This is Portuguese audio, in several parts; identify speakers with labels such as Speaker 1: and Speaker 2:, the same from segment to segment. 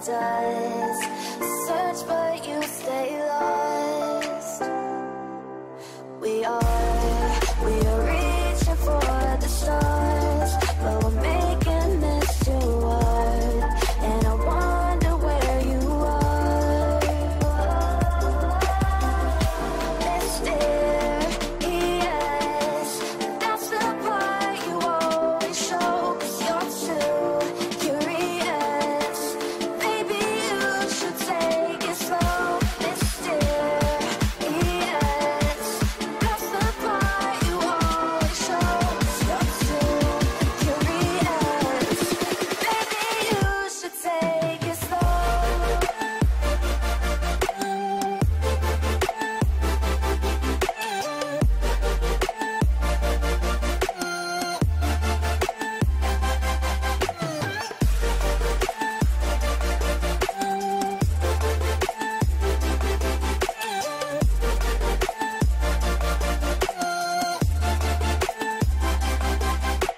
Speaker 1: does. Search but you stay lost. We are reaching for the stars, but we're making this too hard. And I wonder where you are. Mysterious, that's the part you always show. 'Cause you're too curious. Maybe you should take it slow. Mysterious, that's the part you always show. 'Cause you're too curious. Maybe you should take it slow.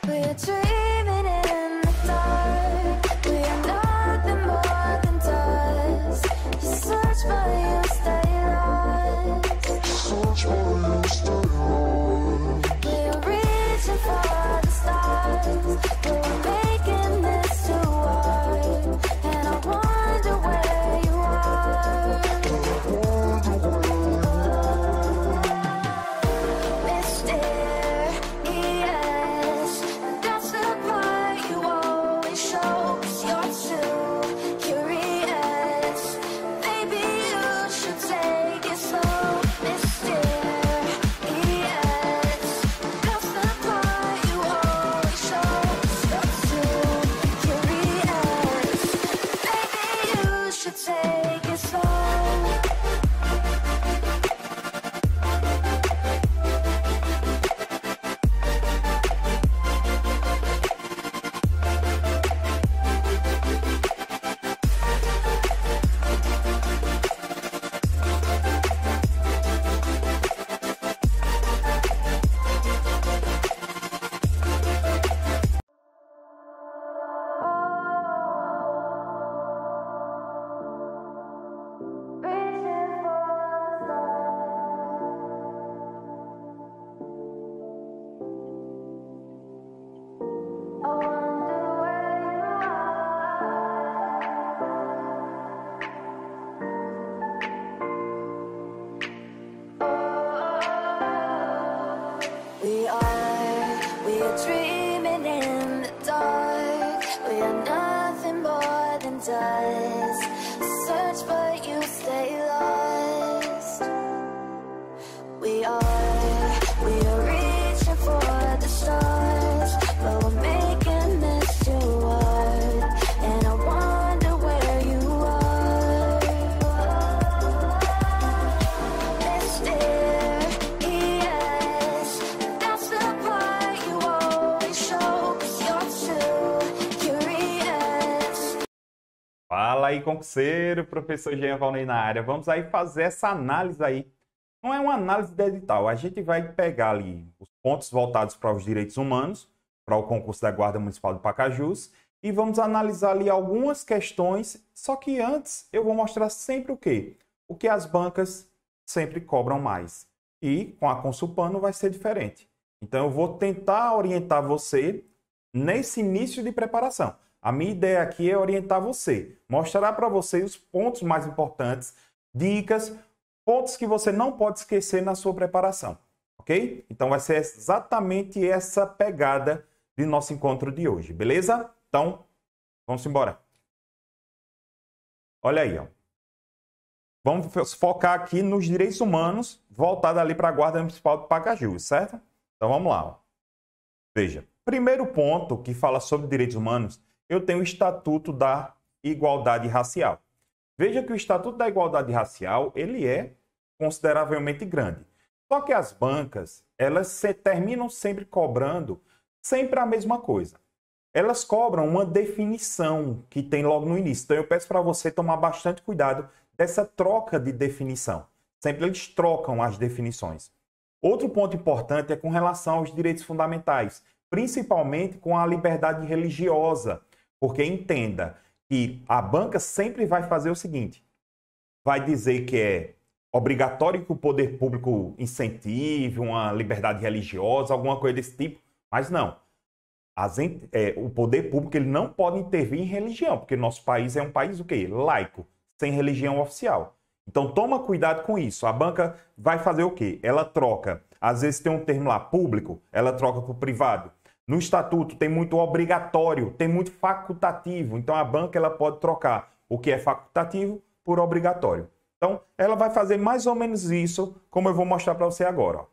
Speaker 1: We're dreaming in the dark. We are nothing more than dust. You search but you stay lost. We're reaching for the stars, but we're making this too hard. And I wonder where you are. Mysterious, that's the part you always show. 'Cause you're too curious. Maybe you should take it slow. Mysterious, that's the part you always show. 'Cause you're too curious. Maybe you should take it slow. We are dreaming in the dark. We are nothing more than dust. Search but you stay lost. We are reaching for the stars, but we're making this too hard. And I wonder where you are. Mysterious, that's the part you always show. 'Cause you're too curious.
Speaker 2: Fala aí, concurseiro, professor Jean Valnei na área. Vamos aí fazer essa análise aí. Não é uma análise de edital, a gente vai pegar ali os pontos voltados para os direitos humanos, para o concurso da Guarda Municipal de Pacajus, e vamos analisar ali algumas questões, só que antes eu vou mostrar sempre o quê? O que as bancas sempre cobram mais. E com a Consulpano vai ser diferente. Então eu vou tentar orientar você nesse início de preparação. A minha ideia aqui é orientar você, mostrar para você os pontos mais importantes, dicas, pontos que você não pode esquecer na sua preparação, ok? Então vai ser exatamente essa pegada de nosso encontro de hoje, beleza? Então, vamos embora. Olha aí, ó. Vamos focar aqui nos direitos humanos, voltado ali para a Guarda Municipal de Pacajus, certo? Então vamos lá, ó. Veja, primeiro ponto que fala sobre direitos humanos, eu tenho o Estatuto da Igualdade Racial. Veja que o Estatuto da Igualdade Racial, ele é consideravelmente grande. Só que as bancas, elas terminam sempre cobrando sempre a mesma coisa. Elas cobram uma definição que tem logo no início. Então eu peço para você tomar bastante cuidado dessa troca de definição. Sempre eles trocam as definições. Outro ponto importante é com relação aos direitos fundamentais, principalmente com a liberdade religiosa. Porque entenda, que a banca sempre vai fazer o seguinte: vai dizer que é obrigatório que o poder público incentive uma liberdade religiosa, alguma coisa desse tipo, mas não. O poder público ele não pode intervir em religião, porque nosso país é um país o quê? Laico, sem religião oficial. Então toma cuidado com isso. A banca vai fazer o quê? Ela troca. Às vezes tem um termo lá, público, ela troca por privado. No estatuto tem muito obrigatório, tem muito facultativo. Então a banca ela pode trocar o que é facultativo por obrigatório. Então ela vai fazer mais ou menos isso, como eu vou mostrar para você agora. Ó.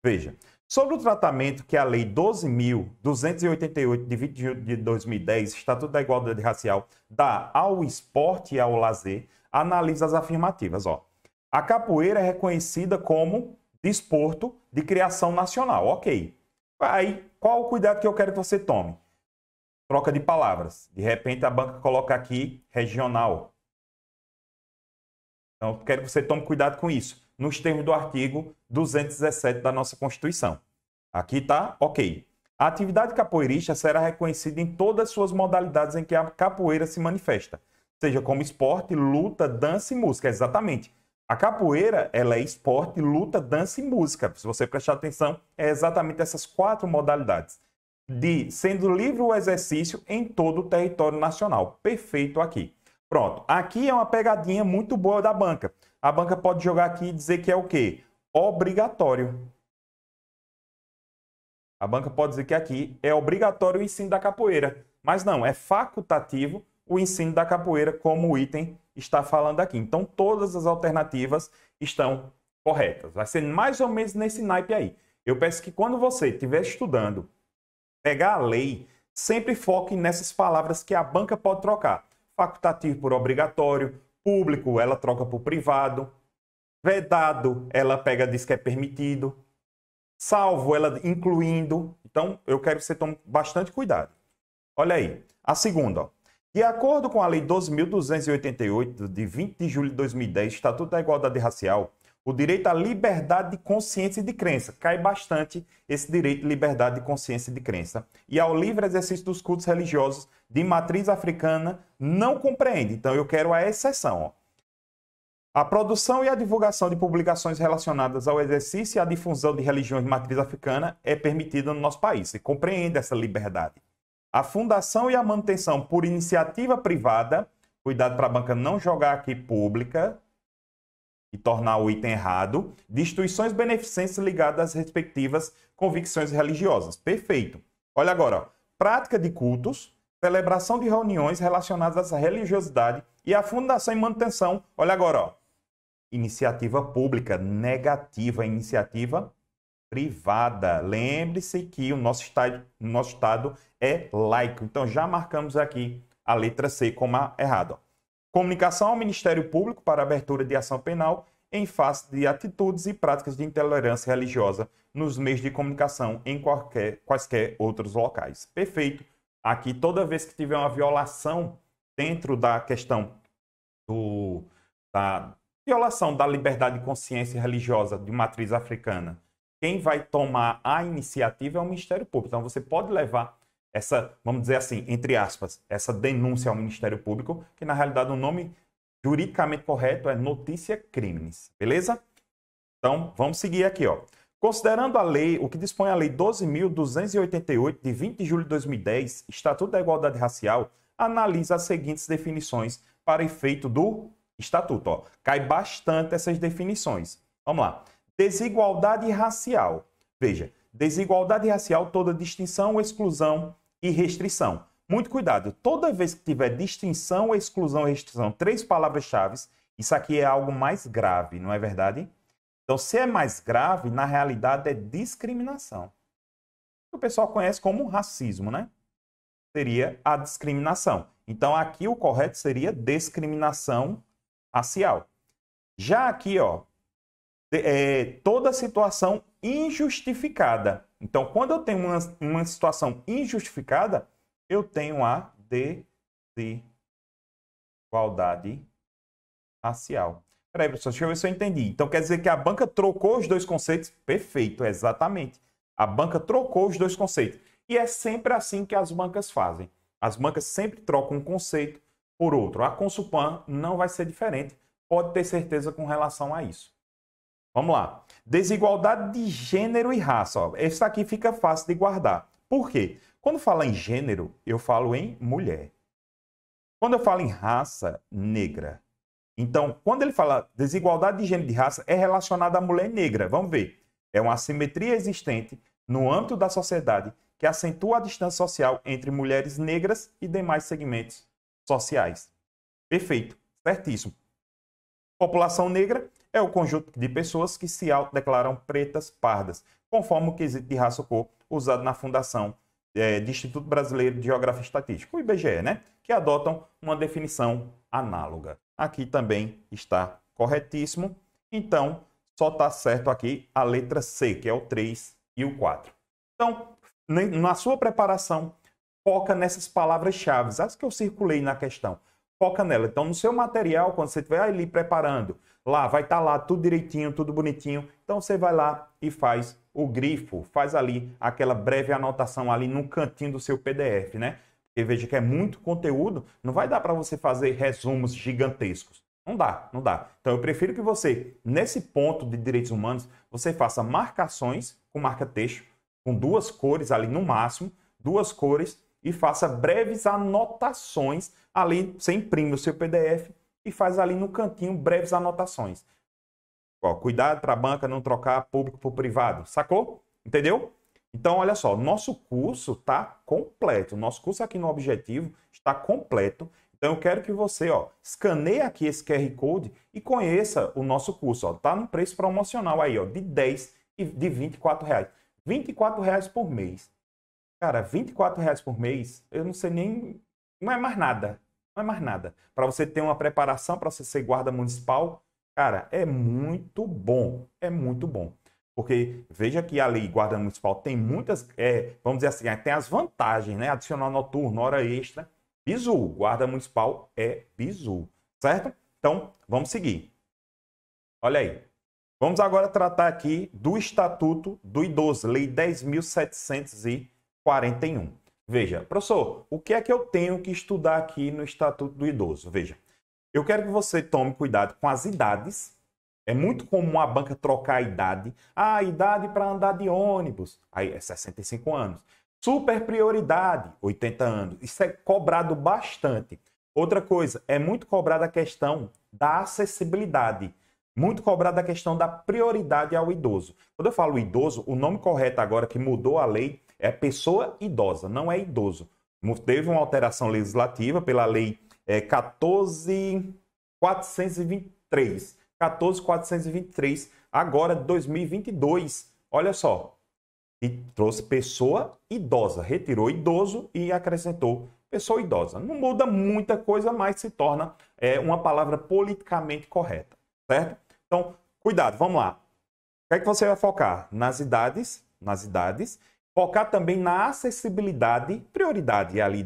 Speaker 2: Veja, sobre o tratamento que a Lei 12.288 de 20 de julho de 2010, Estatuto da Igualdade Racial, dá ao esporte e ao lazer, analisa as afirmativas. Ó. A capoeira é reconhecida como desporto de criação nacional. Ok. Aí, qual o cuidado que eu quero que você tome? Troca de palavras. De repente, a banca coloca aqui regional. Então, eu quero que você tome cuidado com isso. Nos termos do artigo 217 da nossa Constituição. Aqui está, ok. A atividade capoeirista será reconhecida em todas as suas modalidades em que a capoeira se manifesta. Seja como esporte, luta, dança e música. Exatamente. A capoeira, ela é esporte, luta, dança e música. Se você prestar atenção, é exatamente essas 4 modalidades. Sendo livre o exercício em todo o território nacional. Perfeito aqui. Pronto. Aqui é uma pegadinha muito boa da banca. A banca pode jogar aqui e dizer que é o quê? Obrigatório. A banca pode dizer que aqui é obrigatório o ensino da capoeira. Mas não, é facultativo o ensino da capoeira, como o item está falando aqui. Então, todas as alternativas estão corretas. Vai ser mais ou menos nesse naipe aí. Eu peço que quando você estiver estudando, pegar a lei, sempre foque nessas palavras que a banca pode trocar. Facultativo por obrigatório, público, ela troca por privado, vedado, ela pega diz que é permitido, salvo, ela incluindo. Então, eu quero que você tome bastante cuidado. Olha aí, a segunda, ó. De acordo com a Lei 12.288, de 20 de julho de 2010, Estatuto da Igualdade Racial, o direito à liberdade de consciência e de crença. Cai bastante esse direito de liberdade de consciência e de crença. E ao livre exercício dos cultos religiosos de matriz africana não compreende. Então, eu quero a exceção. Ó. A produção e a divulgação de publicações relacionadas ao exercício e à difusão de religiões de matriz africana é permitida no nosso país. E compreende essa liberdade. A fundação e a manutenção por iniciativa privada, cuidado para a banca não jogar aqui pública e tornar o item errado, de instituições beneficentes ligadas às respectivas convicções religiosas. Perfeito. Olha agora, ó. Prática de cultos, celebração de reuniões relacionadas à religiosidade e a fundação e manutenção. Olha agora, ó. Iniciativa pública, negativa, iniciativa privada. Lembre-se que o nosso estado é laico. Então, já marcamos aqui a letra C como errada. Comunicação ao Ministério Público para abertura de ação penal em face de atitudes e práticas de intolerância religiosa nos meios de comunicação em quaisquer outros locais. Perfeito. Aqui, toda vez que tiver uma violação dentro da questão da violação da liberdade de consciência religiosa de matriz africana, quem vai tomar a iniciativa é o Ministério Público. Então, você pode levar essa, vamos dizer assim, entre aspas, essa denúncia ao Ministério Público, que na realidade o nome juridicamente correto é notícia crimes. Beleza? Então, vamos seguir aqui, ó. Considerando a lei, o que dispõe a Lei 12.288, de 20 de julho de 2010, Estatuto da Igualdade Racial, analisa as seguintes definições para efeito do Estatuto. Ó. Cai bastante essas definições. Vamos lá. Desigualdade racial. Veja, desigualdade racial, toda distinção, exclusão e restrição. Muito cuidado. Toda vez que tiver distinção, exclusão e restrição, 3 palavras-chave, isso aqui é algo mais grave, não é verdade? Então, se é mais grave, na realidade é discriminação. O pessoal conhece como racismo, né? Seria a discriminação. Então, aqui o correto seria discriminação racial. Já aqui, ó, toda situação injustificada. Então, quando eu tenho uma situação injustificada, eu tenho a desigualdade racial. Peraí, professor, deixa eu ver se eu entendi. Então, quer dizer que a banca trocou os dois conceitos? Perfeito, exatamente. A banca trocou os dois conceitos. E é sempre assim que as bancas fazem. As bancas sempre trocam um conceito por outro. A Consulpan não vai ser diferente. Pode ter certeza com relação a isso. Vamos lá. Desigualdade de gênero e raça. Ó. Esse aqui fica fácil de guardar. Por quê? Quando falo em gênero, eu falo em mulher. Quando eu falo em raça, negra. Então, quando ele fala desigualdade de gênero e de raça, é relacionado à mulher negra. Vamos ver. É uma assimetria existente no âmbito da sociedade que acentua a distância social entre mulheres negras e demais segmentos sociais. Perfeito. Certíssimo. População negra é o conjunto de pessoas que se autodeclaram pretas, pardas, conforme o quesito de raça ou cor usado na fundação do Instituto Brasileiro de Geografia e Estatística, o IBGE, né? Que adotam uma definição análoga. Aqui também está corretíssimo. Então, só está certo aqui a letra C, que é o 3 e o 4. Então, na sua preparação, foca nessas palavras-chave, as que eu circulei na questão. Foca nela. Então, no seu material, quando você estiver ali preparando, lá vai estar lá tudo direitinho, tudo bonitinho. Então, você vai lá e faz o grifo, faz ali aquela breve anotação ali no cantinho do seu PDF, né? Porque veja que é muito conteúdo, não vai dar para você fazer resumos gigantescos. Não dá, não dá. Então, eu prefiro que você, nesse ponto de direitos humanos, você faça marcações com marca-texto, com 2 cores ali no máximo, 2 cores, e faça breves anotações ali, você imprime o seu PDF e faz ali no cantinho breves anotações. Ó, cuidado para a banca não trocar público por privado, sacou? Entendeu? Então, olha só, nosso curso está completo. Nosso curso aqui no Objetivo está completo. Então, eu quero que você, ó, escaneie aqui esse QR Code e conheça o nosso curso. Ó, tá no preço promocional aí, ó, de 10 e de R$24. R$24 por mês. Cara, R$24 por mês, eu não sei nem... Não é mais nada. Não é mais nada. Para você ter uma preparação, para você ser guarda municipal, cara, é muito bom. É muito bom. Porque veja que a lei guarda municipal tem muitas, vamos dizer assim, tem as vantagens, né? Adicional noturno, hora extra. Bizu. Guarda municipal é bizu. Certo? Então, vamos seguir. Olha aí. Vamos agora tratar aqui do Estatuto do Idoso, Lei 10.741. Veja, professor, o que é que eu tenho que estudar aqui no Estatuto do Idoso? Veja, eu quero que você tome cuidado com as idades. É muito comum a banca trocar a idade. Ah, a idade para andar de ônibus. Aí é 65 anos. Super prioridade, 80 anos. Isso é cobrado bastante. Outra coisa, é muito cobrada a questão da acessibilidade. Muito cobrada a questão da prioridade ao idoso. Quando eu falo idoso, o nome correto agora que mudou a lei é pessoa idosa, não é idoso. Teve uma alteração legislativa pela lei 14.423. 14.423, agora de 2022. Olha só. E trouxe pessoa idosa. Retirou idoso e acrescentou pessoa idosa. Não muda muita coisa, mas se torna uma palavra politicamente correta. Certo? Então, cuidado, vamos lá. O que é que você vai focar? Nas idades. Focar também na acessibilidade, prioridade ali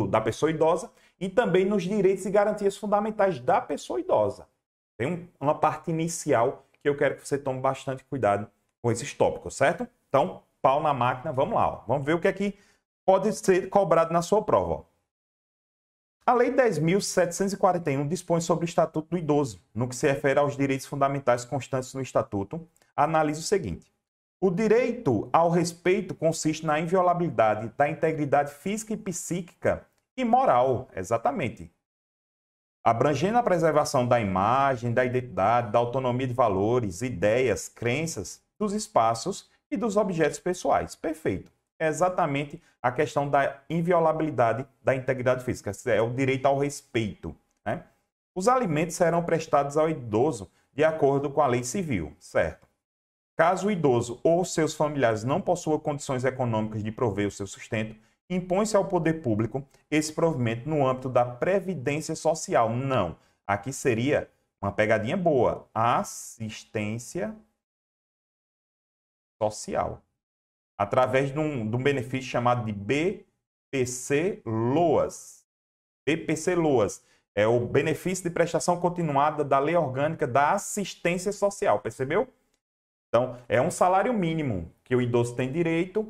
Speaker 2: da pessoa idosa e também nos direitos e garantias fundamentais da pessoa idosa. Tem uma parte inicial que eu quero que você tome bastante cuidado com esses tópicos, certo? Então, pau na máquina, vamos lá. Ó. Vamos ver o que é que pode ser cobrado na sua prova. Ó. A Lei 10.741 dispõe sobre o Estatuto do Idoso. No que se refere aos direitos fundamentais constantes no Estatuto, analisa o seguinte. O direito ao respeito consiste na inviolabilidade da integridade física e psíquica e moral, exatamente. Abrangendo a preservação da imagem, da identidade, da autonomia de valores, ideias, crenças, dos espaços e dos objetos pessoais. Perfeito. É exatamente a questão da inviolabilidade da integridade física. É o direito ao respeito. Né? Os alimentos serão prestados ao idoso de acordo com a lei civil, certo? Caso o idoso ou seus familiares não possuam condições econômicas de prover o seu sustento, impõe-se ao poder público esse provimento no âmbito da previdência social. Não. Aqui seria uma pegadinha boa. Assistência social. Através de um benefício chamado de BPC-LOAS. BPC-LOAS é o benefício de prestação continuada da Lei Orgânica da Assistência Social. Percebeu? Então, é um salário mínimo que o idoso tem direito,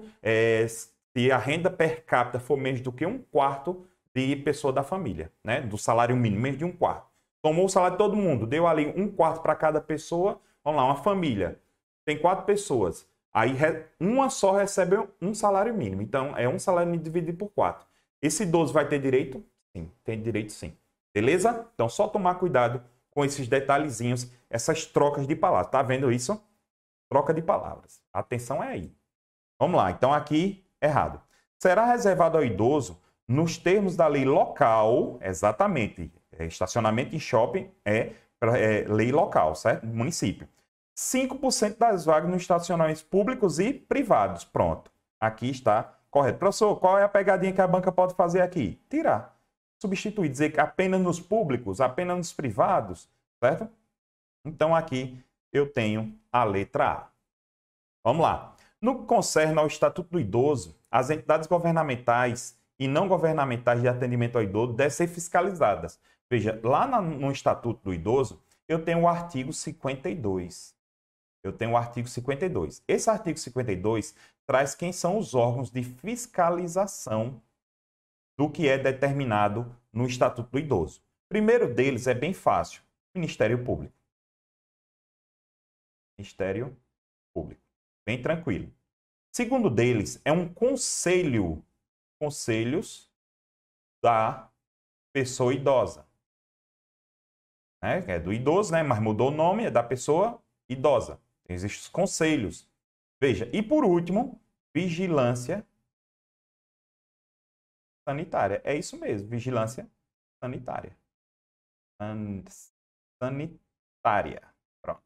Speaker 2: se a renda per capita for menos do que 1/4 de pessoa da família, né? Do salário mínimo, menos de 1/4. Tomou o salário de todo mundo, deu ali 1/4 para cada pessoa. Vamos lá, uma família tem 4 pessoas. Aí uma só recebe um salário mínimo. Então, é um salário mínimo dividido por 4. Esse idoso vai ter direito? Sim, tem direito sim. Beleza? Então, só tomar cuidado com esses detalhezinhos, essas trocas de palavras. Tá vendo isso? Troca de palavras. Atenção é aí. Vamos lá. Então, aqui, errado. Será reservado ao idoso, nos termos da lei local, exatamente, estacionamento em shopping é lei local, certo? Município. 5% das vagas nos estacionamentos públicos e privados. Pronto. Aqui está correto. Professor, qual é a pegadinha que a banca pode fazer aqui? Tirar. Substituir, dizer que apenas nos públicos, apenas nos privados, certo? Então, aqui eu tenho a letra A. Vamos lá. No que concerne ao Estatuto do Idoso, as entidades governamentais e não governamentais de atendimento ao idoso devem ser fiscalizadas. Veja, lá no Estatuto do Idoso, eu tenho o artigo 52. Eu tenho o artigo 52. Esse artigo 52 traz quem são os órgãos de fiscalização do que é determinado no Estatuto do Idoso. O primeiro deles é bem fácil, Ministério Público. Ministério Público. Bem tranquilo. Segundo deles é um conselho, conselhos da pessoa idosa. É do idoso, né? Mas mudou o nome, é da pessoa idosa. Existem os conselhos. Veja, e por último, vigilância sanitária. É isso mesmo, vigilância sanitária. Sanitária. Pronto.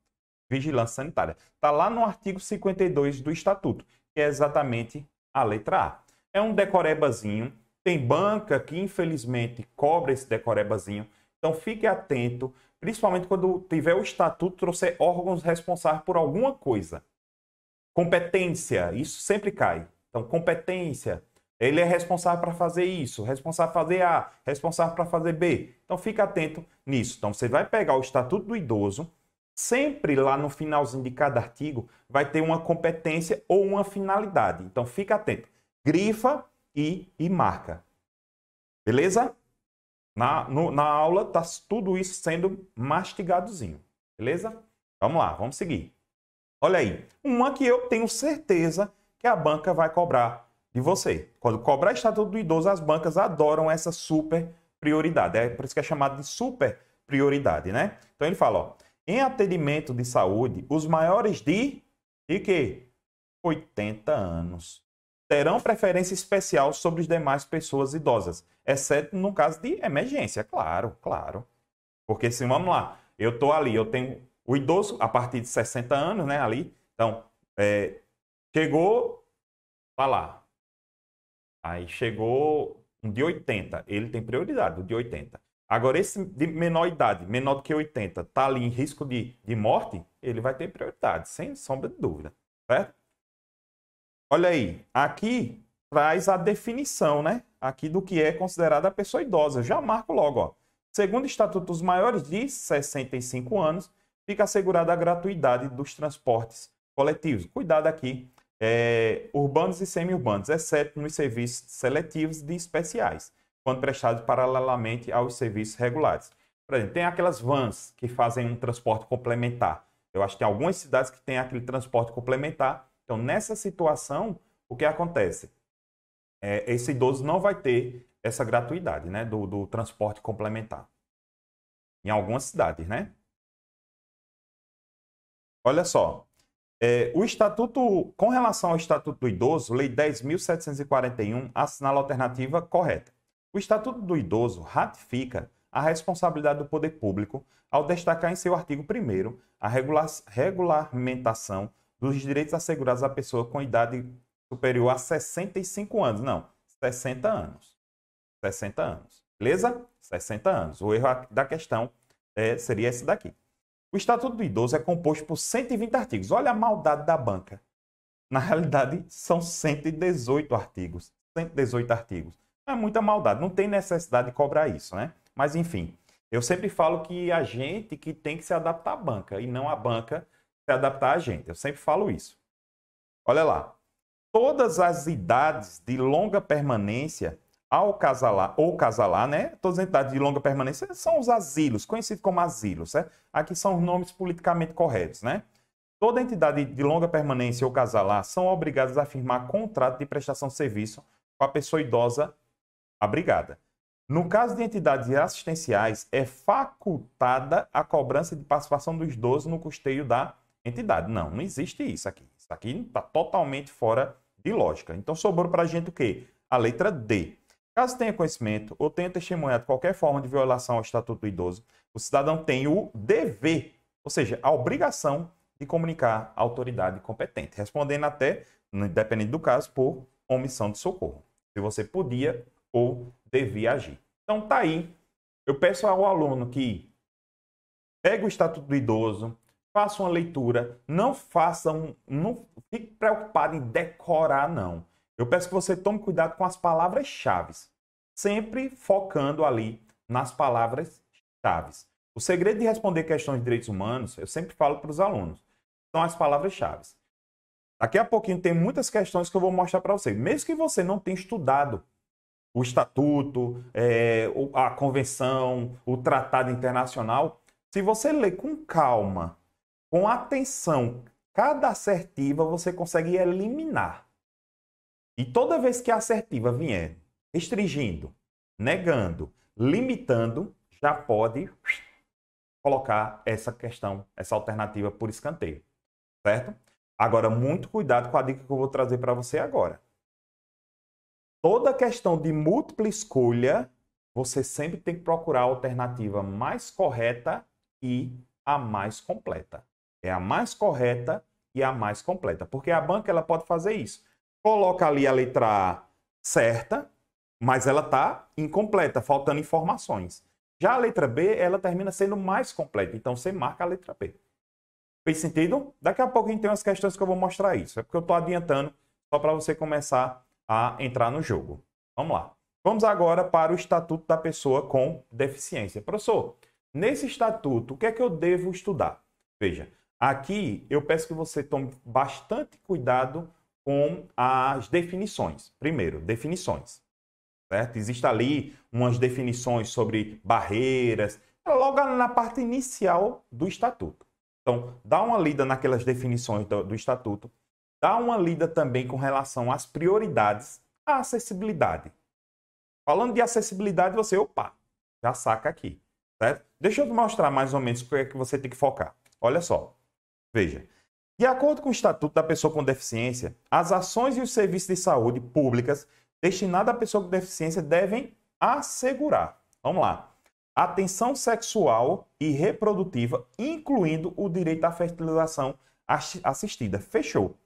Speaker 2: Vigilância sanitária. Está lá no artigo 52 do Estatuto, que é exatamente a letra A. É um decorebazinho. Tem banca que, infelizmente, cobra esse decorebazinho. Então, fique atento, principalmente quando tiver o Estatuto, trouxer órgãos responsáveis por alguma coisa. Competência, isso sempre cai. Então, competência, ele é responsável para fazer isso, responsável para fazer A, responsável para fazer B. Então, fique atento nisso. Então, você vai pegar o Estatuto do Idoso, sempre lá no finalzinho de cada artigo, vai ter uma competência ou uma finalidade. Então, fique atento. Grifa e marca. Beleza? Na aula está tudo isso sendo mastigadozinho. Beleza? Vamos lá, vamos seguir. Olha aí, uma que eu tenho certeza que a banca vai cobrar de você. Quando cobrar Estatuto do Idoso, as bancas adoram essa super prioridade. É por isso que é chamado de super prioridade, né? Então ele fala, ó, em atendimento de saúde, os maiores de quê? 80 anos. Terão preferência especial sobre as demais pessoas idosas, exceto no caso de emergência, claro, claro. Porque se, vamos lá, eu estou ali, eu tenho o idoso a partir de 60 anos, né, ali, então, chegou, tá lá, aí chegou um de 80, ele tem prioridade, o de 80. Agora, esse de menor idade, menor do que 80, tá ali em risco de morte, ele vai ter prioridade, sem sombra de dúvida, certo? Olha aí, aqui traz a definição, né? Aqui do que é considerada a pessoa idosa. Eu já marco logo, ó. Segundo o Estatuto, os maiores de 65 anos fica assegurada a gratuidade dos transportes coletivos. Cuidado aqui, urbanos e semi-urbanos, exceto nos serviços seletivos de especiais, quando prestados paralelamente aos serviços regulares. Por exemplo, tem aquelas vans que fazem um transporte complementar. Eu acho que tem algumas cidades que têm aquele transporte complementar. Então, nessa situação, o que acontece? Esse idoso não vai ter essa gratuidade, né, do transporte complementar. Em algumas cidades, né? Olha só. O Estatuto, com relação ao Estatuto do Idoso, Lei 10.741, assinala a alternativa correta. O Estatuto do Idoso ratifica a responsabilidade do poder público ao destacar em seu artigo 1º a regulamentação dos direitos assegurados à pessoa com idade superior a 65 anos. Não, 60 anos. 60 anos. Beleza? 60 anos. O erro da questão seria esse daqui. O Estatuto do Idoso é composto por 120 artigos. Olha a maldade da banca. Na realidade, são 118 artigos. 118 artigos. É muita maldade. Não tem necessidade de cobrar isso, né? Mas, enfim, eu sempre falo que a gente que tem que se adaptar à banca e não a banca se adaptar a gente. Eu sempre falo isso. Olha lá. todas as idades de longa permanência ao casalar, ou casalar, né? Todas as idades de longa permanência são os asilos, conhecidos como asilos, certo? Aqui são os nomes politicamente corretos, né? Toda entidade de longa permanência ou casalar são obrigadas a firmar contrato de prestação de serviço com a pessoa idosa abrigada. No caso de entidades assistenciais, é facultada a cobrança de participação do idoso no custeio da entidade. Não, não existe isso aqui. Isso aqui está totalmente fora de lógica. Então, sobrou para a gente o quê? A letra D. Caso tenha conhecimento ou tenha testemunhado qualquer forma de violação ao Estatuto do Idoso, o cidadão tem o dever, ou seja, a obrigação de comunicar à autoridade competente, respondendo até, independente do caso, por omissão de socorro. Se você podia ou devia agir. Então tá aí. Eu peço ao aluno que pegue o Estatuto do Idoso, faça uma leitura, não fique preocupado em decorar, não. Eu peço que você tome cuidado com as palavras-chave, sempre focando ali nas palavras-chave. O segredo de responder questões de direitos humanos, eu sempre falo para os alunos, são as palavras-chave. Daqui a pouquinho tem muitas questões que eu vou mostrar para você. Mesmo que você não tenha estudado o Estatuto, a Convenção, o Tratado Internacional, se você ler com calma, com atenção, cada assertiva você consegue eliminar. E toda vez que a assertiva vier restringindo, negando, limitando, já pode colocar essa questão, essa alternativa por escanteio, certo? Agora, muito cuidado com a dica que eu vou trazer para você agora. Toda questão de múltipla escolha, você sempre tem que procurar a alternativa mais correta e a mais completa. É a mais correta e a mais completa. Porque a banca ela pode fazer isso. Coloca ali a letra A certa, mas ela está incompleta, faltando informações. Já a letra B, ela termina sendo mais completa. Então, você marca a letra B. Fez sentido? Daqui a pouco tem umas questões que eu vou mostrar isso. É porque eu estou adiantando só para você começar a entrar no jogo. Vamos lá. Vamos agora para o Estatuto da Pessoa com Deficiência. Professor, nesse estatuto, o que é que eu devo estudar? Veja, aqui eu peço que você tome bastante cuidado com as definições. Primeiro, definições. Certo? Existem ali umas definições sobre barreiras, logo na parte inicial do Estatuto. Então, dá uma lida naquelas definições do Estatuto. Dá uma lida também com relação às prioridades, à acessibilidade. Falando de acessibilidade, você, já saca aqui, certo? Deixa eu te mostrar mais ou menos o que é que você tem que focar. Olha só, veja. De acordo com o Estatuto da Pessoa com Deficiência, as ações e os serviços de saúde públicas destinados à pessoa com deficiência devem assegurar, vamos lá, atenção sexual e reprodutiva, incluindo o direito à fertilização assistida. Fechou.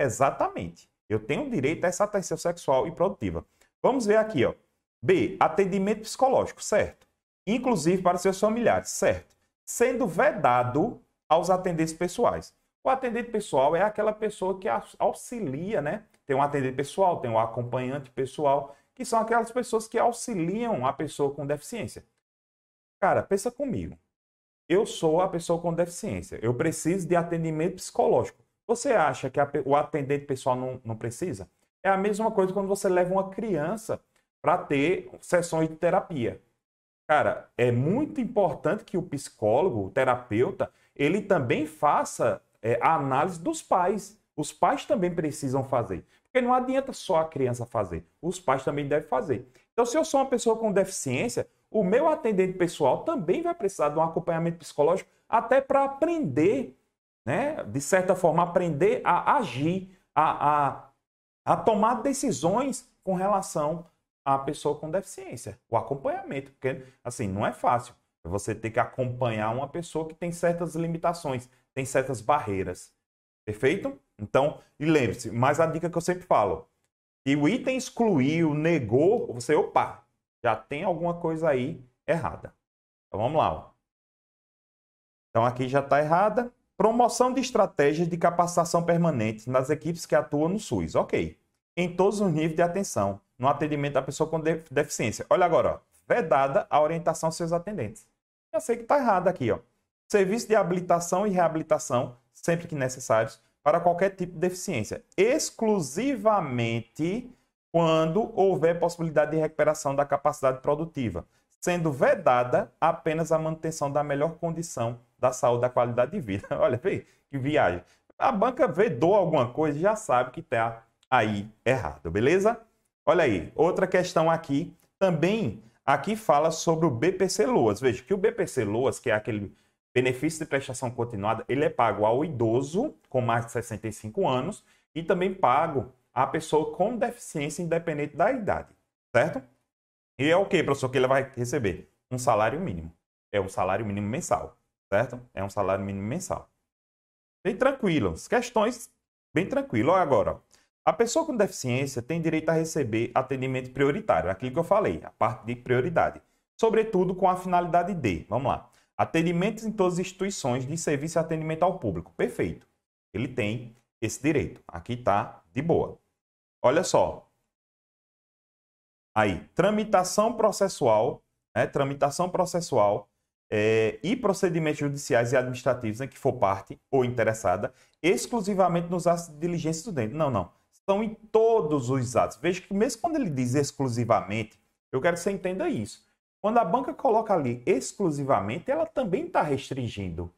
Speaker 2: Exatamente. Eu tenho direito a essa atenção sexual e produtiva. Vamos ver aqui, ó. B. Atendimento psicológico, certo. Inclusive para seus familiares, certo. Sendo vedado aos atendentes pessoais. O atendente pessoal é aquela pessoa que auxilia, né? Tem um atendente pessoal, tem um acompanhante pessoal, que são aquelas pessoas que auxiliam a pessoa com deficiência. Cara, pensa comigo. Eu sou a pessoa com deficiência. Eu preciso de atendimento psicológico. Você acha que o atendente pessoal não precisa? É a mesma coisa quando você leva uma criança para ter sessões de terapia. Cara, é muito importante que o psicólogo, o terapeuta, ele também faça a análise dos pais. Os pais também precisam fazer. Porque não adianta só a criança fazer. Os pais também devem fazer. Então, se eu sou uma pessoa com deficiência, o meu atendente pessoal também vai precisar de um acompanhamento psicológico até para aprender, né? De certa forma, aprender a agir, a tomar decisões com relação à pessoa com deficiência. O acompanhamento, porque assim, não é fácil. Você ter que acompanhar uma pessoa que tem certas limitações, tem certas barreiras. Perfeito? Então, e lembre-se, mais a dica que eu sempre falo, que o item excluiu, negou, você, já tem alguma coisa aí errada. Então, vamos lá. Ó. Então, aqui já está errada. Promoção de estratégias de capacitação permanente nas equipes que atuam no SUS. Ok. Em todos os níveis de atenção, no atendimento da pessoa com deficiência. Olha agora, ó. Vedada a orientação aos seus atendentes. Já sei que está errado aqui, ó. Serviço de habilitação e reabilitação, sempre que necessários, para qualquer tipo de deficiência, exclusivamente quando houver possibilidade de recuperação da capacidade produtiva, sendo vedada apenas a manutenção da melhor condição da saúde e da qualidade de vida. Olha, vê que viagem. A banca vedou alguma coisa e já sabe que está aí errado, beleza? Olha aí, outra questão aqui, também aqui fala sobre o BPC-LOAS. Veja que o BPC-LOAS, que é aquele benefício de prestação continuada, ele é pago ao idoso com mais de 65 anos e também pago à pessoa com deficiência independente da idade, certo? E é o que, professor, que ele vai receber? Um salário mínimo. É um salário mínimo mensal, certo? É um salário mínimo mensal. Bem tranquilo. As questões bem tranquilo. Olha agora, ó. A pessoa com deficiência tem direito a receber atendimento prioritário, aquilo que eu falei, a parte de prioridade. Sobretudo com a finalidade de, vamos lá, atendimentos em todas as instituições de serviço e atendimento ao público. Perfeito. Ele tem esse direito. Aqui está de boa. Olha só. Aí, tramitação processual, e procedimentos judiciais e administrativos em que for parte ou interessada, exclusivamente nos atos de diligência do dentro. Não. Estão em todos os atos. Veja que mesmo quando ele diz exclusivamente, eu quero que você entenda isso. Quando a banca coloca ali exclusivamente, ela também está restringindo.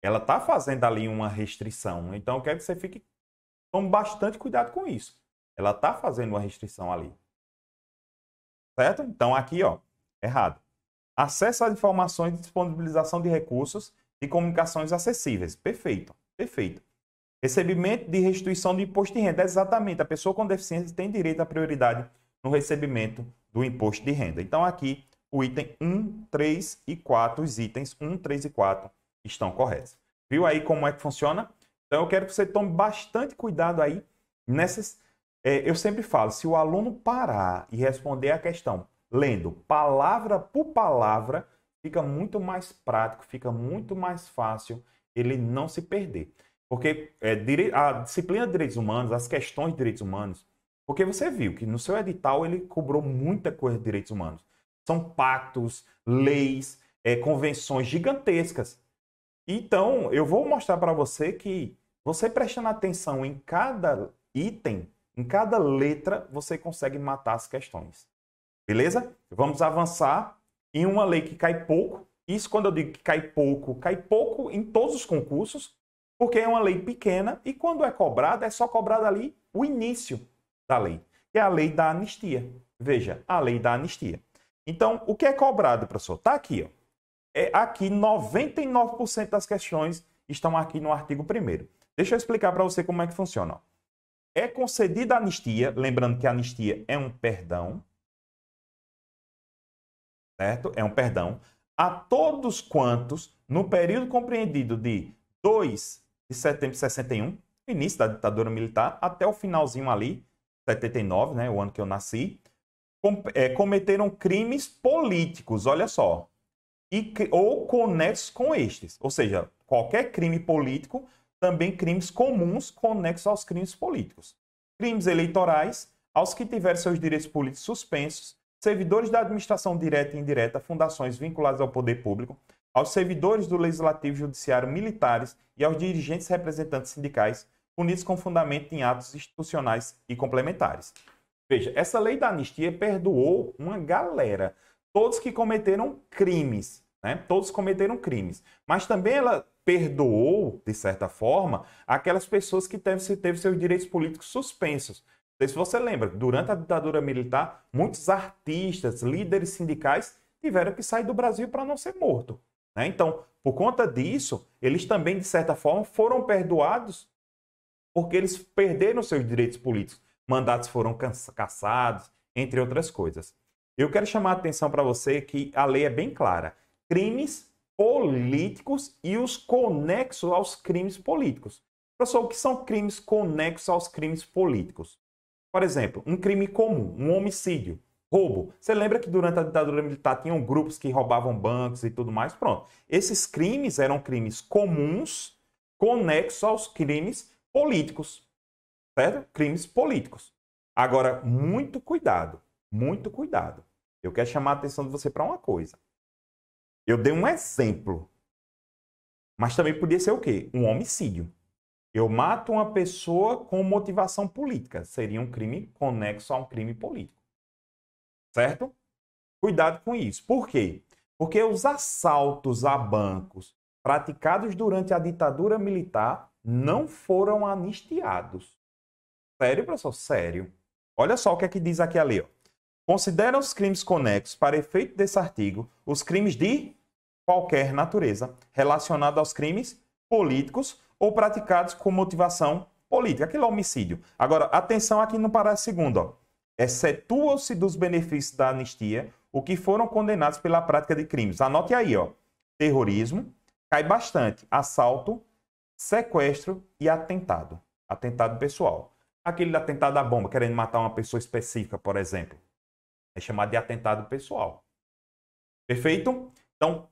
Speaker 2: Ela está fazendo ali uma restrição. Então, eu quero que você tome bastante cuidado com isso. Ela está fazendo uma restrição ali. Certo? Então, aqui, ó, errado. Acesso às informações e disponibilização de recursos de comunicações acessíveis. Perfeito. Recebimento de restituição do imposto de renda. Exatamente. A pessoa com deficiência tem direito à prioridade no recebimento do imposto de renda. Então, aqui, o item 1, 3 e 4, os itens 1, 3 e 4 estão corretos. Viu aí como é que funciona? Então, eu quero que você tome bastante cuidado aí nessas... eu sempre falo, se o aluno parar e responder a questão lendo palavra por palavra, fica muito mais prático, fica muito mais fácil ele não se perder. Porque a disciplina de direitos humanos, as questões de direitos humanos, porque você viu que no seu edital ele cobrou muita coisa de direitos humanos. São pactos, leis, convenções gigantescas. Então, eu vou mostrar para você que você prestando atenção em cada item, em cada letra, você consegue matar as questões. Beleza? Vamos avançar em uma lei que cai pouco. Isso, quando eu digo que cai pouco em todos os concursos, porque é uma lei pequena e quando é cobrada, é só cobrado ali o início da lei, que é a lei da anistia. Veja, a lei da anistia. Então, o que é cobrado, professor? Está aqui, ó. Aqui 99% das questões estão aqui no artigo 1º. Deixa eu explicar para você como é que funciona. Ó. É concedida a anistia, lembrando que a anistia é um perdão, certo? É um perdão a todos quantos, no período compreendido de 2 de setembro de 61, início da ditadura militar, até o finalzinho ali, 79, né, o ano que eu nasci, cometeram crimes políticos, olha só, ou conexos com estes. Ou seja, qualquer crime político, também crimes comuns conexos aos crimes políticos. Crimes eleitorais, aos que tiverem seus direitos políticos suspensos, servidores da administração direta e indireta, fundações vinculadas ao poder público, aos servidores do Legislativo, Judiciário, militares e aos dirigentes representantes sindicais, punidos com fundamento em atos institucionais e complementares. Veja, essa lei da anistia perdoou uma galera, todos que cometeram crimes, né? Todos cometeram crimes. Mas também ela perdoou, de certa forma, aquelas pessoas que teve seus direitos políticos suspensos. Não sei se você lembra, durante a ditadura militar, muitos artistas, líderes sindicais tiveram que sair do Brasil para não ser morto. Né? Então, por conta disso, eles também, de certa forma, foram perdoados porque eles perderam seus direitos políticos. Mandatos foram cassados, entre outras coisas. Eu quero chamar a atenção para você que a lei é bem clara. Crimes políticos e os conexos aos crimes políticos. Professor, o que são crimes conexos aos crimes políticos? Por exemplo, um crime comum, um homicídio, roubo. Você lembra que durante a ditadura militar tinham grupos que roubavam bancos e tudo mais? Pronto. Esses crimes eram crimes comuns, conexos aos crimes políticos. Certo? Crimes políticos. Agora, muito cuidado. Muito cuidado. Eu quero chamar a atenção de você para uma coisa. Eu dei um exemplo. Mas também podia ser o quê? Um homicídio. Eu mato uma pessoa com motivação política. Seria um crime conexo a um crime político. Certo? Cuidado com isso. Por quê? Porque os assaltos a bancos praticados durante a ditadura militar não foram anistiados. Sério, professor? Sério. Olha só o que é que diz aqui a lei. Ó. Consideram os crimes conexos, para efeito desse artigo, os crimes de qualquer natureza, relacionados aos crimes políticos ou praticados com motivação política. Aquele é homicídio. Agora, atenção aqui no parágrafo 2º. Ó. Excetuam-se dos benefícios da anistia o que foram condenados pela prática de crimes. Anote aí, ó. Terrorismo, cai bastante. Assalto, sequestro e atentado. Atentado pessoal. Aquele atentado à bomba, querendo matar uma pessoa específica, por exemplo. É chamado de atentado pessoal. Perfeito? Então,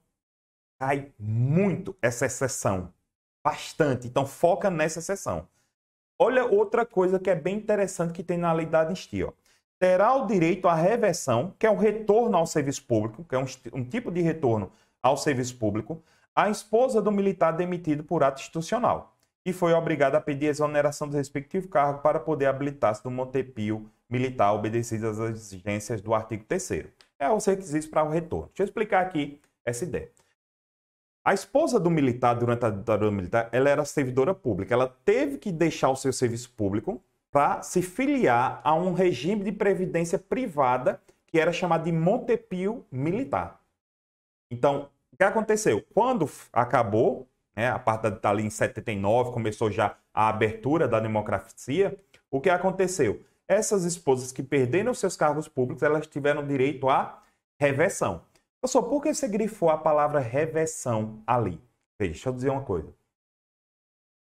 Speaker 2: cai muito essa exceção. Bastante. Então, foca nessa exceção. Olha outra coisa que é bem interessante que tem na lei da anistia. Ó. Terá o direito à reversão, que é o retorno ao serviço público, que é um tipo de retorno ao serviço público, a esposa do militar demitido por ato institucional, e foi obrigada a pedir exoneração do respectivo cargo para poder habilitar-se do montepio militar obedecido às exigências do artigo 3º. É os requisitos para o retorno. Deixa eu explicar aqui essa ideia. A esposa do militar, durante a ditadura militar, ela era servidora pública. Ela teve que deixar o seu serviço público para se filiar a um regime de previdência privada que era chamado de montepio militar. Então, o que aconteceu? Quando acabou, né, a parte da ali em 79, começou já a abertura da democracia, o que aconteceu? Essas esposas que perderam seus cargos públicos, elas tiveram direito à reversão. Professor, por que você grifou a palavra reversão ali? Veja, deixa eu dizer uma coisa.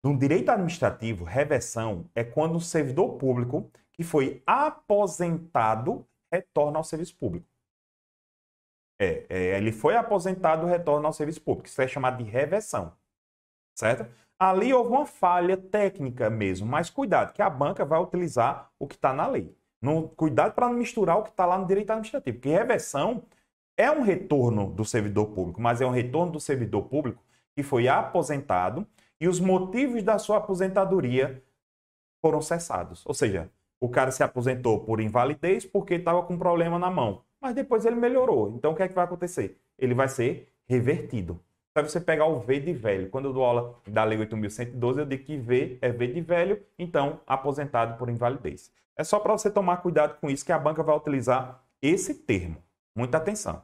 Speaker 2: No direito administrativo, reversão é quando o servidor público que foi aposentado retorna ao serviço público. Ele foi aposentado, retorna ao serviço público. Isso é chamado de reversão. Certo? Ali houve uma falha técnica mesmo, mas cuidado, que a banca vai utilizar o que está na lei. Cuidado para não misturar o que está lá no direito administrativo, porque reversão é um retorno do servidor público, mas é um retorno do servidor público que foi aposentado e os motivos da sua aposentadoria foram cessados. Ou seja, o cara se aposentou por invalidez porque estava com um problema na mão, mas depois ele melhorou. Então o que é que vai acontecer? Ele vai ser revertido. Só você pegar o V de velho. Quando eu dou aula da Lei 8.112, eu digo que V é V de velho, então aposentado por invalidez. É só para você tomar cuidado com isso que a banca vai utilizar esse termo. Muita atenção,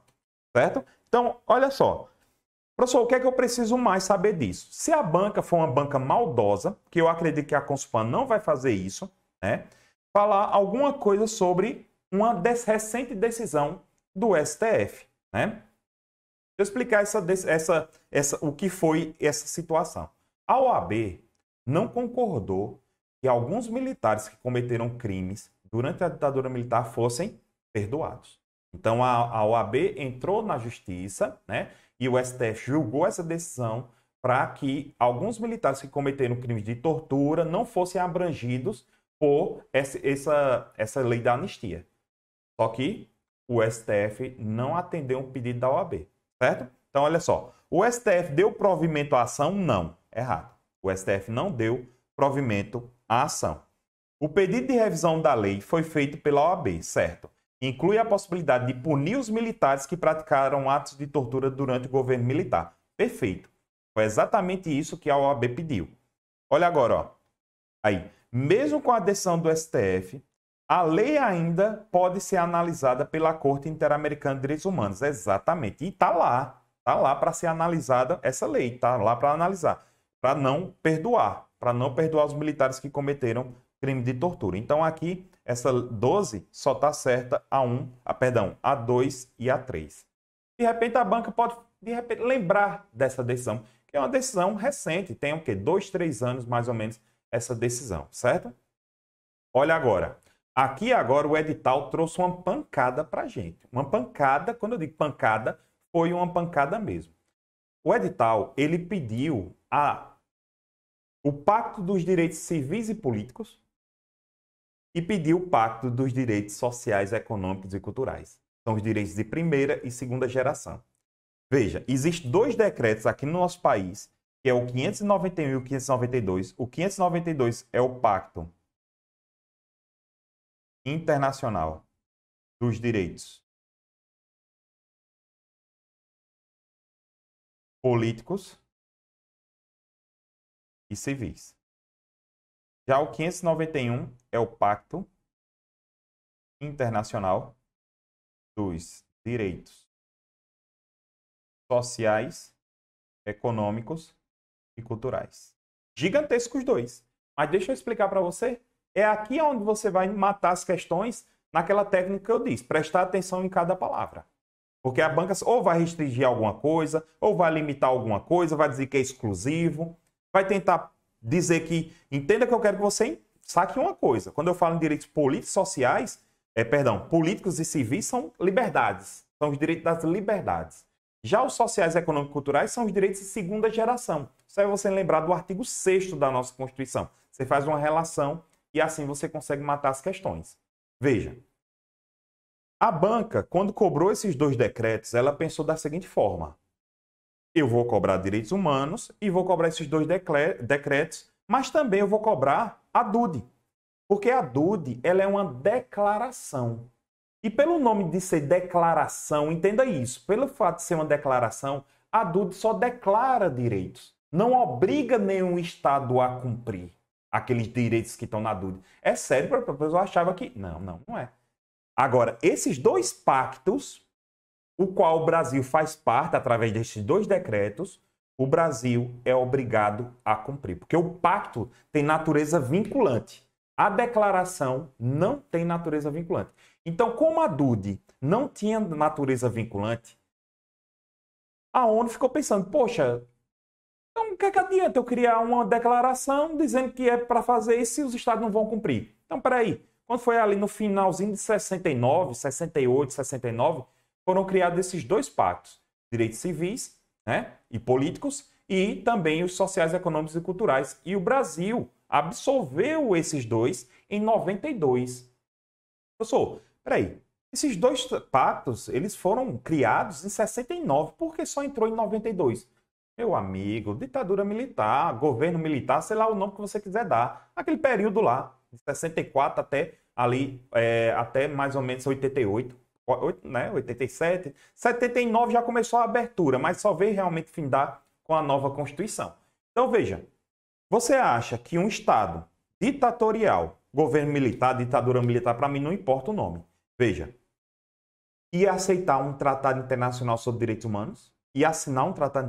Speaker 2: certo? Então, olha só. Professor, o que é que eu preciso mais saber disso? Se a banca for uma banca maldosa, que eu acredito que a Conspan não vai fazer isso, né? Falar alguma coisa sobre uma recente decisão do STF, né? Deixa eu explicar o que foi essa situação. A OAB não concordou que alguns militares que cometeram crimes durante a ditadura militar fossem perdoados. Então, a OAB entrou na justiça, né? E o STF julgou essa decisão para que alguns militares que cometeram crimes de tortura não fossem abrangidos por essa lei da anistia. Só que o STF não atendeu um pedido da OAB, certo? Então, olha só. O STF deu provimento à ação? Não. Errado. O STF não deu provimento à ação. O pedido de revisão da lei foi feito pela OAB, certo? Inclui a possibilidade de punir os militares que praticaram atos de tortura durante o governo militar. Perfeito. Foi exatamente isso que a OAB pediu. Olha agora, ó. Aí, mesmo com a decisão do STF, a lei ainda pode ser analisada pela Corte Interamericana de Direitos Humanos. Exatamente. E está lá para ser analisada essa lei. Está lá para analisar. Para não perdoar os militares que cometeram crime de tortura. Então, aqui, essa 12 só está certa a 2 e a 3. De repente, a banca pode lembrar dessa decisão, que é uma decisão recente, tem o quê? 2, 3 anos, mais ou menos, essa decisão, certo? Olha agora. Aqui agora o edital trouxe uma pancada para a gente. Uma pancada, quando eu digo pancada, foi uma pancada mesmo. O edital, ele pediu o Pacto dos Direitos Civis e Políticos, e pediu o Pacto dos Direitos Sociais, Econômicos e Culturais. São os direitos de primeira e segunda geração. Veja, existem 2 decretos aqui no nosso país que é o 591 e o 592. O 592 é o Pacto Internacional dos Direitos Políticos e Civis. Já o 591 é o Pacto Internacional dos Direitos Sociais, Econômicos e Culturais. Gigantescos dois. Mas deixa eu explicar para você. É aqui onde você vai matar as questões naquela técnica que eu disse. Prestar atenção em cada palavra. Porque a banca ou vai restringir alguma coisa, ou vai limitar alguma coisa, vai dizer que é exclusivo, vai tentar dizer que... Entenda que eu quero que você saque uma coisa. Quando eu falo em direitos políticos e sociais, políticos e civis são liberdades. São os direitos das liberdades. Já os sociais, econômicos e culturais são os direitos de segunda geração. Isso aí você lembrar do artigo 6º da nossa Constituição. Você faz uma relação e assim você consegue matar as questões. Veja. A banca, quando cobrou esses dois decretos, ela pensou da seguinte forma. Eu vou cobrar direitos humanos e vou cobrar esses dois decretos, mas também eu vou cobrar a DUD. Porque a DUD, ela é uma declaração. E pelo nome de ser declaração, entenda isso, pelo fato de ser uma declaração, a DUD só declara direitos. Não obriga nenhum Estado a cumprir aqueles direitos que estão na DUD. É sério, a pessoa achava que... Não é. Agora, esses dois pactos, o qual o Brasil faz parte através desses dois decretos, o Brasil é obrigado a cumprir. Porque o pacto tem natureza vinculante. A declaração não tem natureza vinculante. Então, como a DUD não tinha natureza vinculante, a ONU ficou pensando, poxa, então o que é que adianta eu criar uma declaração dizendo que é para fazer isso se os Estados não vão cumprir? Então, peraí, quando foi ali no finalzinho de 69, 68, 69, foram criados esses dois pactos, direitos civis, né, e políticos, e também os sociais, econômicos e culturais. E o Brasil absolveu esses dois em 92. Professor, peraí, esses dois pactos, eles foram criados em 69, por que só entrou em 92? Meu amigo, ditadura militar, governo militar, sei lá o nome que você quiser dar. Aquele período lá, de 64 até ali, até mais ou menos 88, né? 87, 79 já começou a abertura, mas só veio realmente findar com a nova Constituição. Então veja, você acha que um Estado ditatorial, governo militar, ditadura militar, para mim não importa o nome. Veja, ia aceitar um tratado internacional sobre direitos humanos? Ia assinar um tratado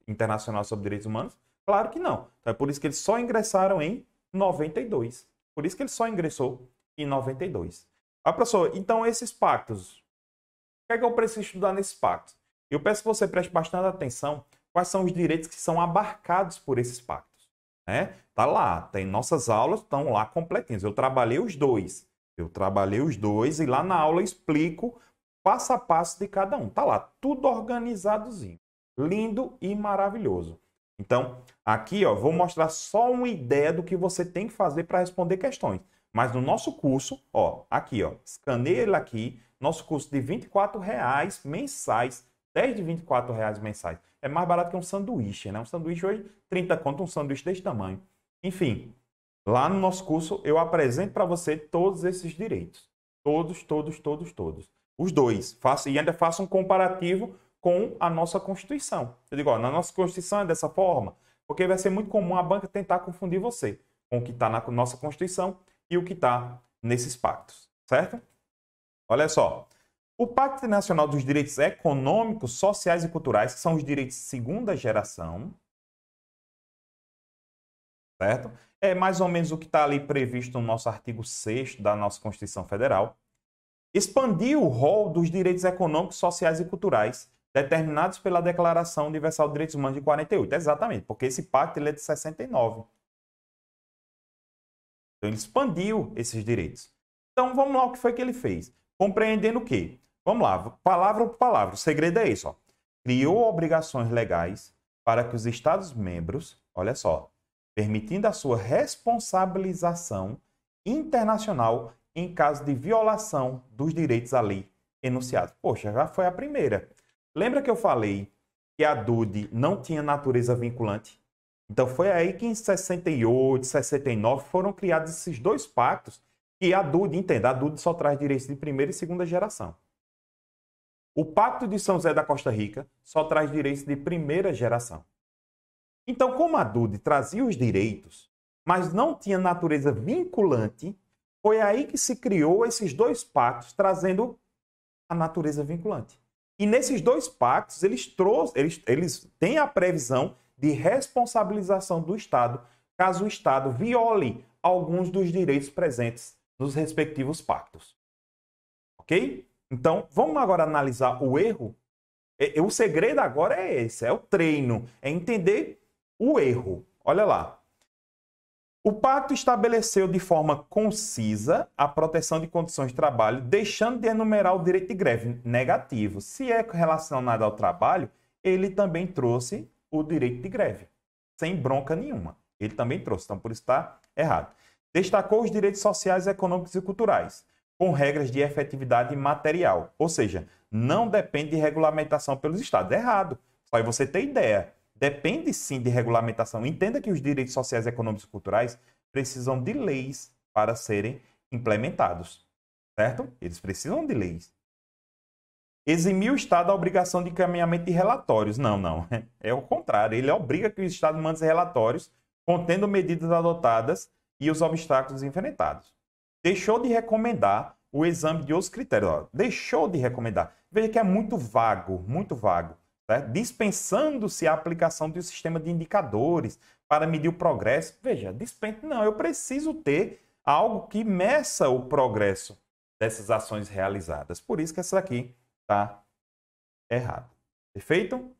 Speaker 2: internacional sobre direitos humanos? Claro que não. Então é por isso que eles só ingressaram em 92. Por isso que ele só ingressou em 92. Ah, professor, então esses pactos, o que é que eu preciso estudar nesses pactos? Eu peço que você preste bastante atenção quais são os direitos que são abarcados por esses pactos. Né? Tá lá, tem nossas aulas, estão lá completinhas. Eu trabalhei os dois. E lá na aula eu explico passo a passo de cada um. Tá lá, tudo organizadozinho. Lindo e maravilhoso. Então, aqui, ó, vou mostrar só uma ideia do que você tem que fazer para responder questões. Mas no nosso curso, ó, aqui, ó, escaneia ele aqui, nosso curso de R$24 mensais, 10 de R$24 mensais. É mais barato que um sanduíche, né? Um sanduíche hoje, 30 conto, um sanduíche desse tamanho. Enfim, lá no nosso curso eu apresento para você todos esses direitos. Todos. Os dois. E ainda faço um comparativo com a nossa Constituição. Eu digo, ó, na nossa Constituição é dessa forma, porque vai ser muito comum a banca tentar confundir você com o que está na nossa Constituição e o que está nesses pactos, certo? Olha só, o Pacto Internacional dos Direitos Econômicos, Sociais e Culturais, que são os direitos de segunda geração, certo? É mais ou menos o que está ali previsto no nosso artigo 6º da nossa Constituição Federal. Expandiu o rol dos direitos econômicos, sociais e culturais determinados pela Declaração Universal de Direitos Humanos de 48. Exatamente, porque esse pacto ele é de 69. Então, ele expandiu esses direitos. Então, vamos lá o que foi que ele fez. Compreendendo o quê? Vamos lá, palavra por palavra. O segredo é isso, ó. Criou obrigações legais para que os Estados-membros, olha só, permitindo a sua responsabilização internacional em caso de violação dos direitos ali enunciados. Poxa, já foi a primeira. Lembra que eu falei que a DUD não tinha natureza vinculante. Então foi aí que em 68, 69 foram criados esses dois pactos que a DUD, entenda, a DUD só traz direitos de primeira e segunda geração. O Pacto de São José da Costa Rica só traz direitos de primeira geração. Então, como a DUD trazia os direitos, mas não tinha natureza vinculante, foi aí que se criou esses dois pactos, trazendo a natureza vinculante. E nesses dois pactos, eles têm a previsão de responsabilização do Estado, caso o Estado viole alguns dos direitos presentes nos respectivos pactos. Ok? Então, vamos agora analisar o erro. O segredo agora é esse, é o treino, é entender o erro. Olha lá. O pacto estabeleceu de forma concisa a proteção de condições de trabalho, deixando de enumerar o direito de greve negativo. Se é relacionado ao trabalho, ele também trouxe o direito de greve, sem bronca nenhuma. Ele também trouxe, então por isso está errado. Destacou os direitos sociais, econômicos e culturais, com regras de efetividade material, ou seja, não depende de regulamentação pelos estados. É errado, só aí você ter ideia. Depende sim de regulamentação. Entenda que os direitos sociais, econômicos e culturais precisam de leis para serem implementados, certo? Eles precisam de leis. Eximir o Estado da obrigação de encaminhamento de relatórios. Não. É o contrário. Ele obriga que o Estado mande relatórios contendo medidas adotadas e os obstáculos enfrentados. Deixou de recomendar o exame de outros critérios. Deixou de recomendar. Veja que é muito vago, muito vago. Certo? Dispensando-se a aplicação de um sistema de indicadores para medir o progresso. Veja, não, eu preciso ter algo que meça o progresso dessas ações realizadas. Por isso que essa daqui está errada. Perfeito?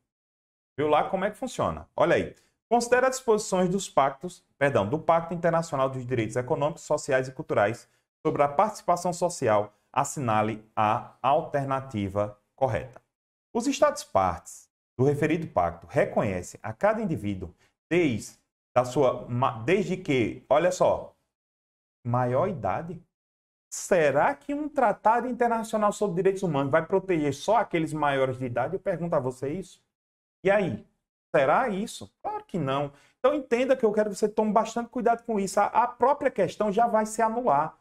Speaker 2: Viu lá como é que funciona? Olha aí. Considera as disposições do Pacto Internacional dos Direitos Econômicos, Sociais e Culturais sobre a participação social. Assinale a alternativa correta. Os Estados-partes do referido pacto reconhecem a cada indivíduo desde que, olha só, maior idade. Será que um tratado internacional sobre direitos humanos vai proteger só aqueles maiores de idade? Eu pergunto a você isso. E aí? Será isso? Claro que não. Então entenda que eu quero que você tome bastante cuidado com isso. A própria questão já vai se anular.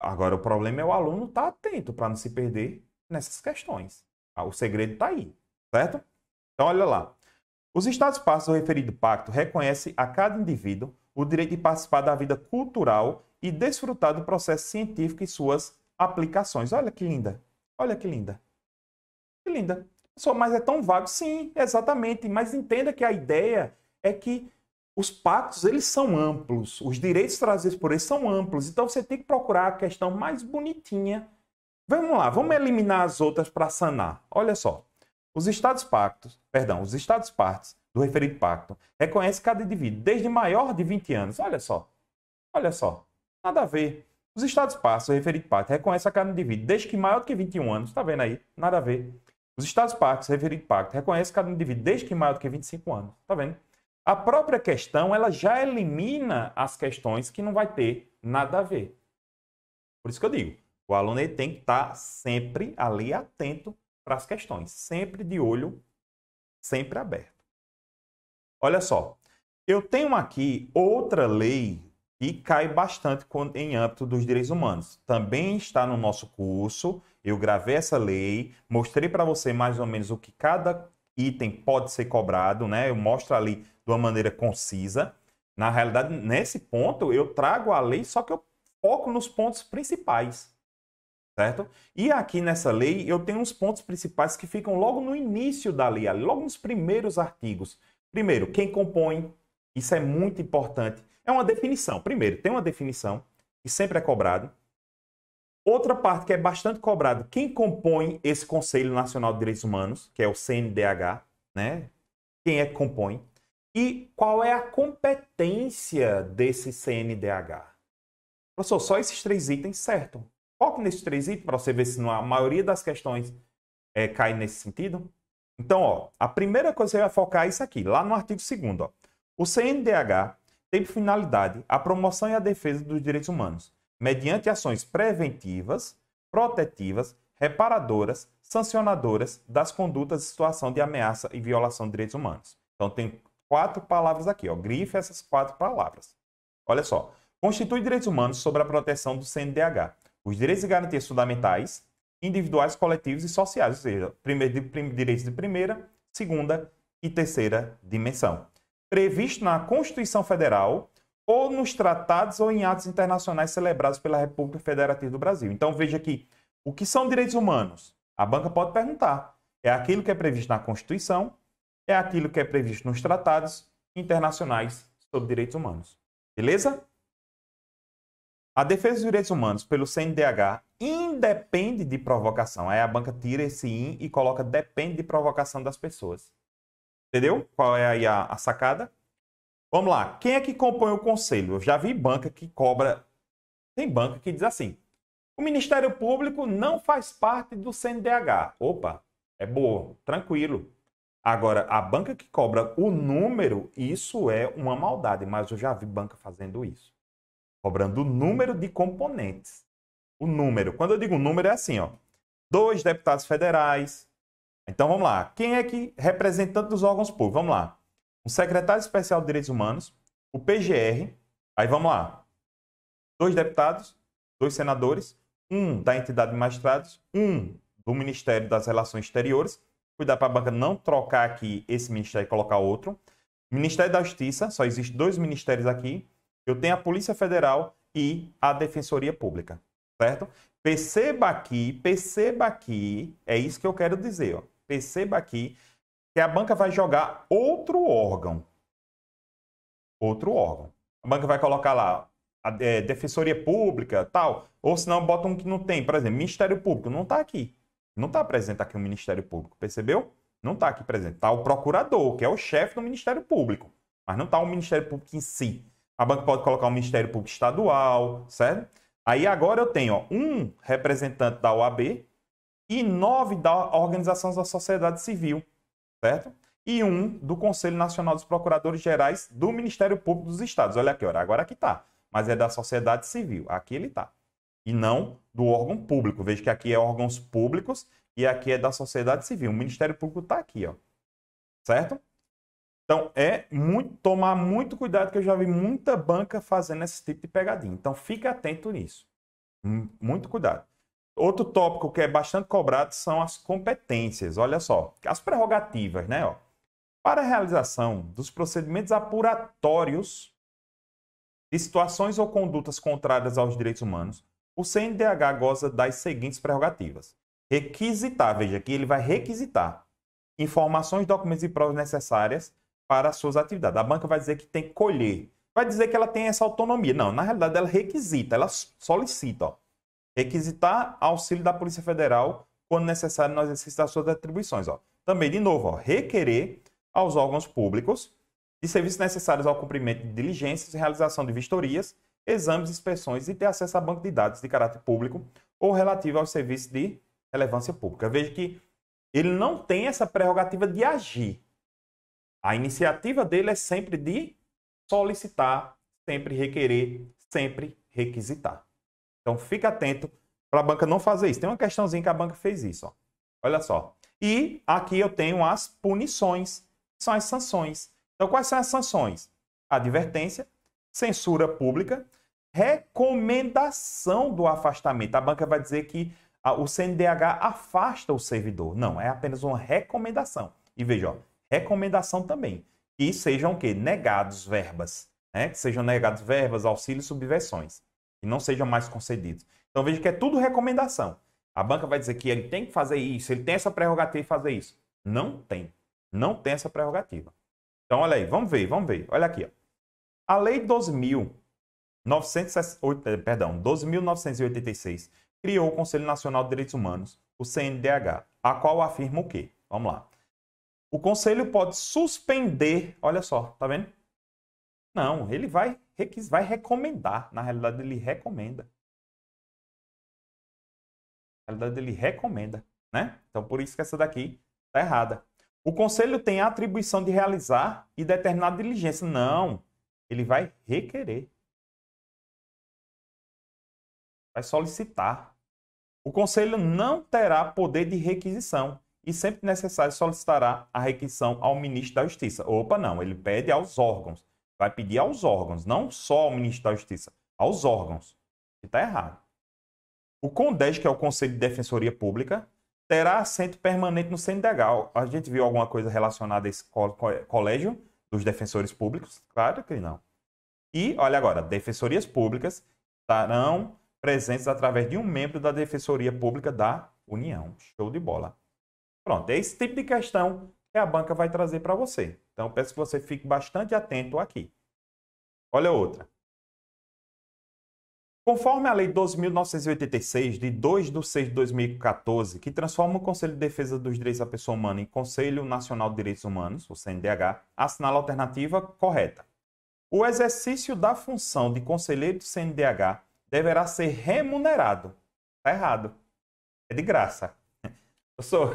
Speaker 2: Agora o problema é o aluno estar atento para não se perder nessas questões. O segredo está aí, certo? Então, olha lá. Os Estados-partes do referido pacto reconhecem a cada indivíduo o direito de participar da vida cultural e desfrutar do processo científico e suas aplicações. Olha que linda. Olha que linda. Que linda. Mas é tão vago? Sim, exatamente. Mas entenda que a ideia é que os pactos, eles são amplos. Os direitos trazidos por eles são amplos. Então, você tem que procurar a questão mais bonitinha. Vamos lá, vamos eliminar as outras para sanar. Olha só. Os Estados-partes do referido pacto reconhecem cada indivíduo desde maior de 20 anos. Olha só. Nada a ver. Os Estados-partes do referido pacto reconhecem a cada indivíduo desde que maior do que 21 anos. Está vendo aí? Nada a ver. Os Estados-partes do referido pacto reconhecem cada indivíduo desde que maior do que 25 anos. Está vendo? A própria questão, ela já elimina as questões que não vai ter nada a ver. Por isso que eu digo. O aluno ele tem que estar sempre ali atento para as questões, sempre de olho, sempre aberto. Olha só, eu tenho aqui outra lei que cai bastante em âmbito dos direitos humanos. Também está no nosso curso, eu gravei essa lei, mostrei para você mais ou menos o que cada item pode ser cobrado, né? Eu mostro ali de uma maneira concisa. Na realidade, nesse ponto, eu trago a lei, só que eu foco nos pontos principais. Certo? E aqui nessa lei eu tenho uns pontos principais que ficam logo no início da lei, logo nos primeiros artigos. Primeiro, quem compõe, isso é muito importante. É uma definição. Primeiro, tem uma definição que sempre é cobrado. Outra parte que é bastante cobrada, quem compõe esse Conselho Nacional de Direitos Humanos, que é o CNDH, né? Quem é que compõe? E qual é a competência desse CNDH? Professor, só esses 3 itens, certo? Foque nesses 3 itens para você ver se a maioria das questões cai nesse sentido. Então, ó, a primeira coisa que você vai focar é isso aqui, lá no artigo 2º. Ó. O CNDH tem por finalidade a promoção e a defesa dos direitos humanos, mediante ações preventivas, protetivas, reparadoras, sancionadoras das condutas em situação de ameaça e violação de direitos humanos. Então, tem 4 palavras aqui, ó. Grife essas 4 palavras. Olha só. Constitui direitos humanos sob a proteção do CNDH. Os direitos e garantias fundamentais, individuais, coletivos e sociais, ou seja, direitos de primeira, segunda e terceira dimensão. Previsto na Constituição Federal ou nos tratados ou em atos internacionais celebrados pela República Federativa do Brasil. Então, veja aqui, o que são direitos humanos? A banca pode perguntar. É aquilo que é previsto na Constituição, é aquilo que é previsto nos tratados internacionais sobre direitos humanos. Beleza? A defesa dos direitos humanos pelo CNDH independe de provocação. Aí a banca tira esse "in" e coloca "depende de provocação das pessoas". Entendeu? Qual é aí a sacada? Vamos lá. Quem é que compõe o conselho? Eu já vi banca que cobra... Tem banca que diz assim: o Ministério Público não faz parte do CNDH. Opa, é boa, tranquilo. Agora, a banca que cobra o número, isso é uma maldade, mas eu já vi banca fazendo isso. Cobrando o número de componentes. O número. Quando eu digo número, é assim, ó. 2 deputados federais. Então, vamos lá. Quem é que representante dos órgãos públicos? Vamos lá. Um secretário especial de Direitos Humanos, o PGR. Aí, vamos lá. 2 deputados, 2 senadores, 1 da entidade de magistrados, 1 do Ministério das Relações Exteriores. Cuidar para a banca não trocar aqui esse ministério e colocar outro. Ministério da Justiça, só existe 2 ministérios aqui. Eu tenho a Polícia Federal e a Defensoria Pública, certo? Perceba aqui, é isso que eu quero dizer, ó. Perceba aqui que a banca vai jogar outro órgão. Outro órgão. A banca vai colocar lá a Defensoria Pública, tal, ou senão bota um que não tem, por exemplo, Ministério Público, não está aqui. Não está presente aqui o Ministério Público, percebeu? Não está aqui presente. Está o procurador, que é o chefe do Ministério Público, mas não está o Ministério Público em si. A banca pode colocar um Ministério Público Estadual, certo? Aí agora eu tenho, ó, 1 representante da OAB e 9 da Organização da Sociedade Civil, certo? E 1 do Conselho Nacional dos Procuradores Gerais do Ministério Público dos Estados. Olha aqui, ó, agora aqui está. Mas é da sociedade civil. Aqui ele está. E não do órgão público. Veja que aqui é órgãos públicos e aqui é da sociedade civil. O Ministério Público está aqui, ó. Certo? Então, tomar muito cuidado, que eu já vi muita banca fazendo esse tipo de pegadinha. Então, fique atento nisso. Muito cuidado. Outro tópico que é bastante cobrado são as competências. Olha só, as prerrogativas, né? Ó. Para a realização dos procedimentos apuratórios de situações ou condutas contrárias aos direitos humanos, o CNDH goza das seguintes prerrogativas. Requisitar, veja aqui, ele vai requisitar informações, documentos e provas necessárias para as suas atividades. A banca vai dizer que tem que colher. Vai dizer que ela tem essa autonomia. Não, na realidade ela requisita, ela solicita. Ó. Requisitar auxílio da Polícia Federal quando necessário no exercício das suas atribuições. Ó. Também, de novo, ó, requerer aos órgãos públicos de serviços necessários ao cumprimento de diligências, realização de vistorias, exames, inspeções e ter acesso a banco de dados de caráter público ou relativo aos serviços de relevância pública. Veja que ele não tem essa prerrogativa de agir. A iniciativa dele é sempre de solicitar, sempre requerer, sempre requisitar. Então, fica atento para a banca não fazer isso. Tem uma questãozinha que a banca fez isso. Ó. Olha só. E aqui eu tenho as punições, que são as sanções. Então, quais são as sanções? Advertência, censura pública, recomendação do afastamento. A banca vai dizer que o CNDH afasta o servidor. Não, é apenas uma recomendação. E veja, ó, recomendação também. Que sejam o quê? Negados verbas. Né? Que sejam negados verbas, auxílios, subversões. Que não sejam mais concedidos. Então veja que é tudo recomendação. A banca vai dizer que ele tem que fazer isso, ele tem essa prerrogativa de fazer isso. Não tem. Não tem essa prerrogativa. Então olha aí, vamos ver. Olha aqui. Ó. A Lei 12.986 criou o Conselho Nacional de Direitos Humanos, o CNDH, a qual afirma o quê? Vamos lá. O Conselho pode suspender, olha só, tá vendo? Não, ele vai recomendar. Na realidade, ele recomenda. Na realidade, ele recomenda, né? Então, por isso que essa daqui está errada. O Conselho tem a atribuição de realizar e determinar diligência. Não, ele vai requerer. Vai solicitar. O Conselho não terá poder de requisição e, sempre necessário, solicitará a requisição ao Ministro da Justiça. Opa, não, ele pede aos órgãos. Vai pedir aos órgãos, não só ao Ministro da Justiça, aos órgãos. Está errado. O CONDEG, que é o Conselho de Defensoria Pública, terá assento permanente no CNDH. A gente viu alguma coisa relacionada a esse colégio dos defensores públicos? Claro que não. E, olha agora, defensorias públicas estarão presentes através de um membro da Defensoria Pública da União. Show de bola. Pronto, é esse tipo de questão que a banca vai trazer para você. Então, peço que você fique bastante atento aqui. Olha outra. Conforme a Lei 12.986, de 2 de 6 de 2014, que transforma o Conselho de Defesa dos Direitos da Pessoa Humana em Conselho Nacional de Direitos Humanos, o CNDH, assinala a alternativa correta. O exercício da função de conselheiro do CNDH deverá ser remunerado. Está errado. É de graça.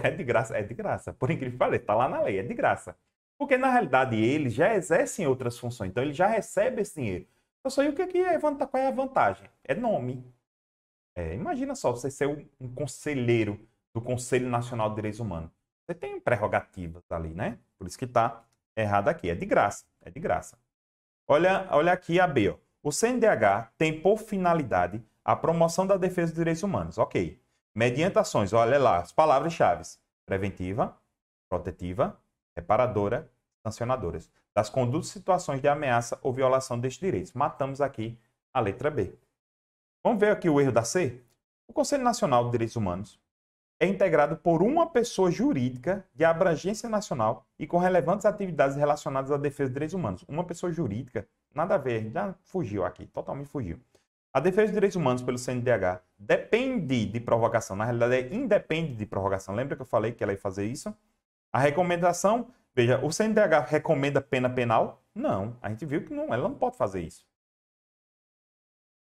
Speaker 2: É de graça, é de graça. Por incrível que pareça, está lá na lei, é de graça. Porque, na realidade, eles já exercem outras funções, então ele já recebe esse dinheiro. E o que é, qual é a vantagem? É nome. Imagina só, você ser um conselheiro do Conselho Nacional de Direitos Humanos. Você tem prerrogativas ali, né? Por isso que está errado aqui. É de graça, é de graça. Olha aqui a B, ó. O CNDH tem por finalidade a promoção da defesa dos direitos humanos. Ok. Mediante ações, olha lá, as palavras-chave: preventiva, protetiva, reparadora, sancionadoras, das condutas e situações de ameaça ou violação destes direitos. Matamos aqui a letra B. Vamos ver aqui o erro da C? O Conselho Nacional de Direitos Humanos é integrado por uma pessoa jurídica de abrangência nacional e com relevantes atividades relacionadas à defesa dos direitos humanos. Uma pessoa jurídica, nada a ver, já fugiu aqui, totalmente fugiu. A defesa dos direitos humanos pelo CNDH depende de prorrogação, na realidade é independe de prorrogação. Lembra que eu falei que ela ia fazer isso? A recomendação, veja, o CNDH recomenda pena penal? Não, a gente viu que não, ela não pode fazer isso.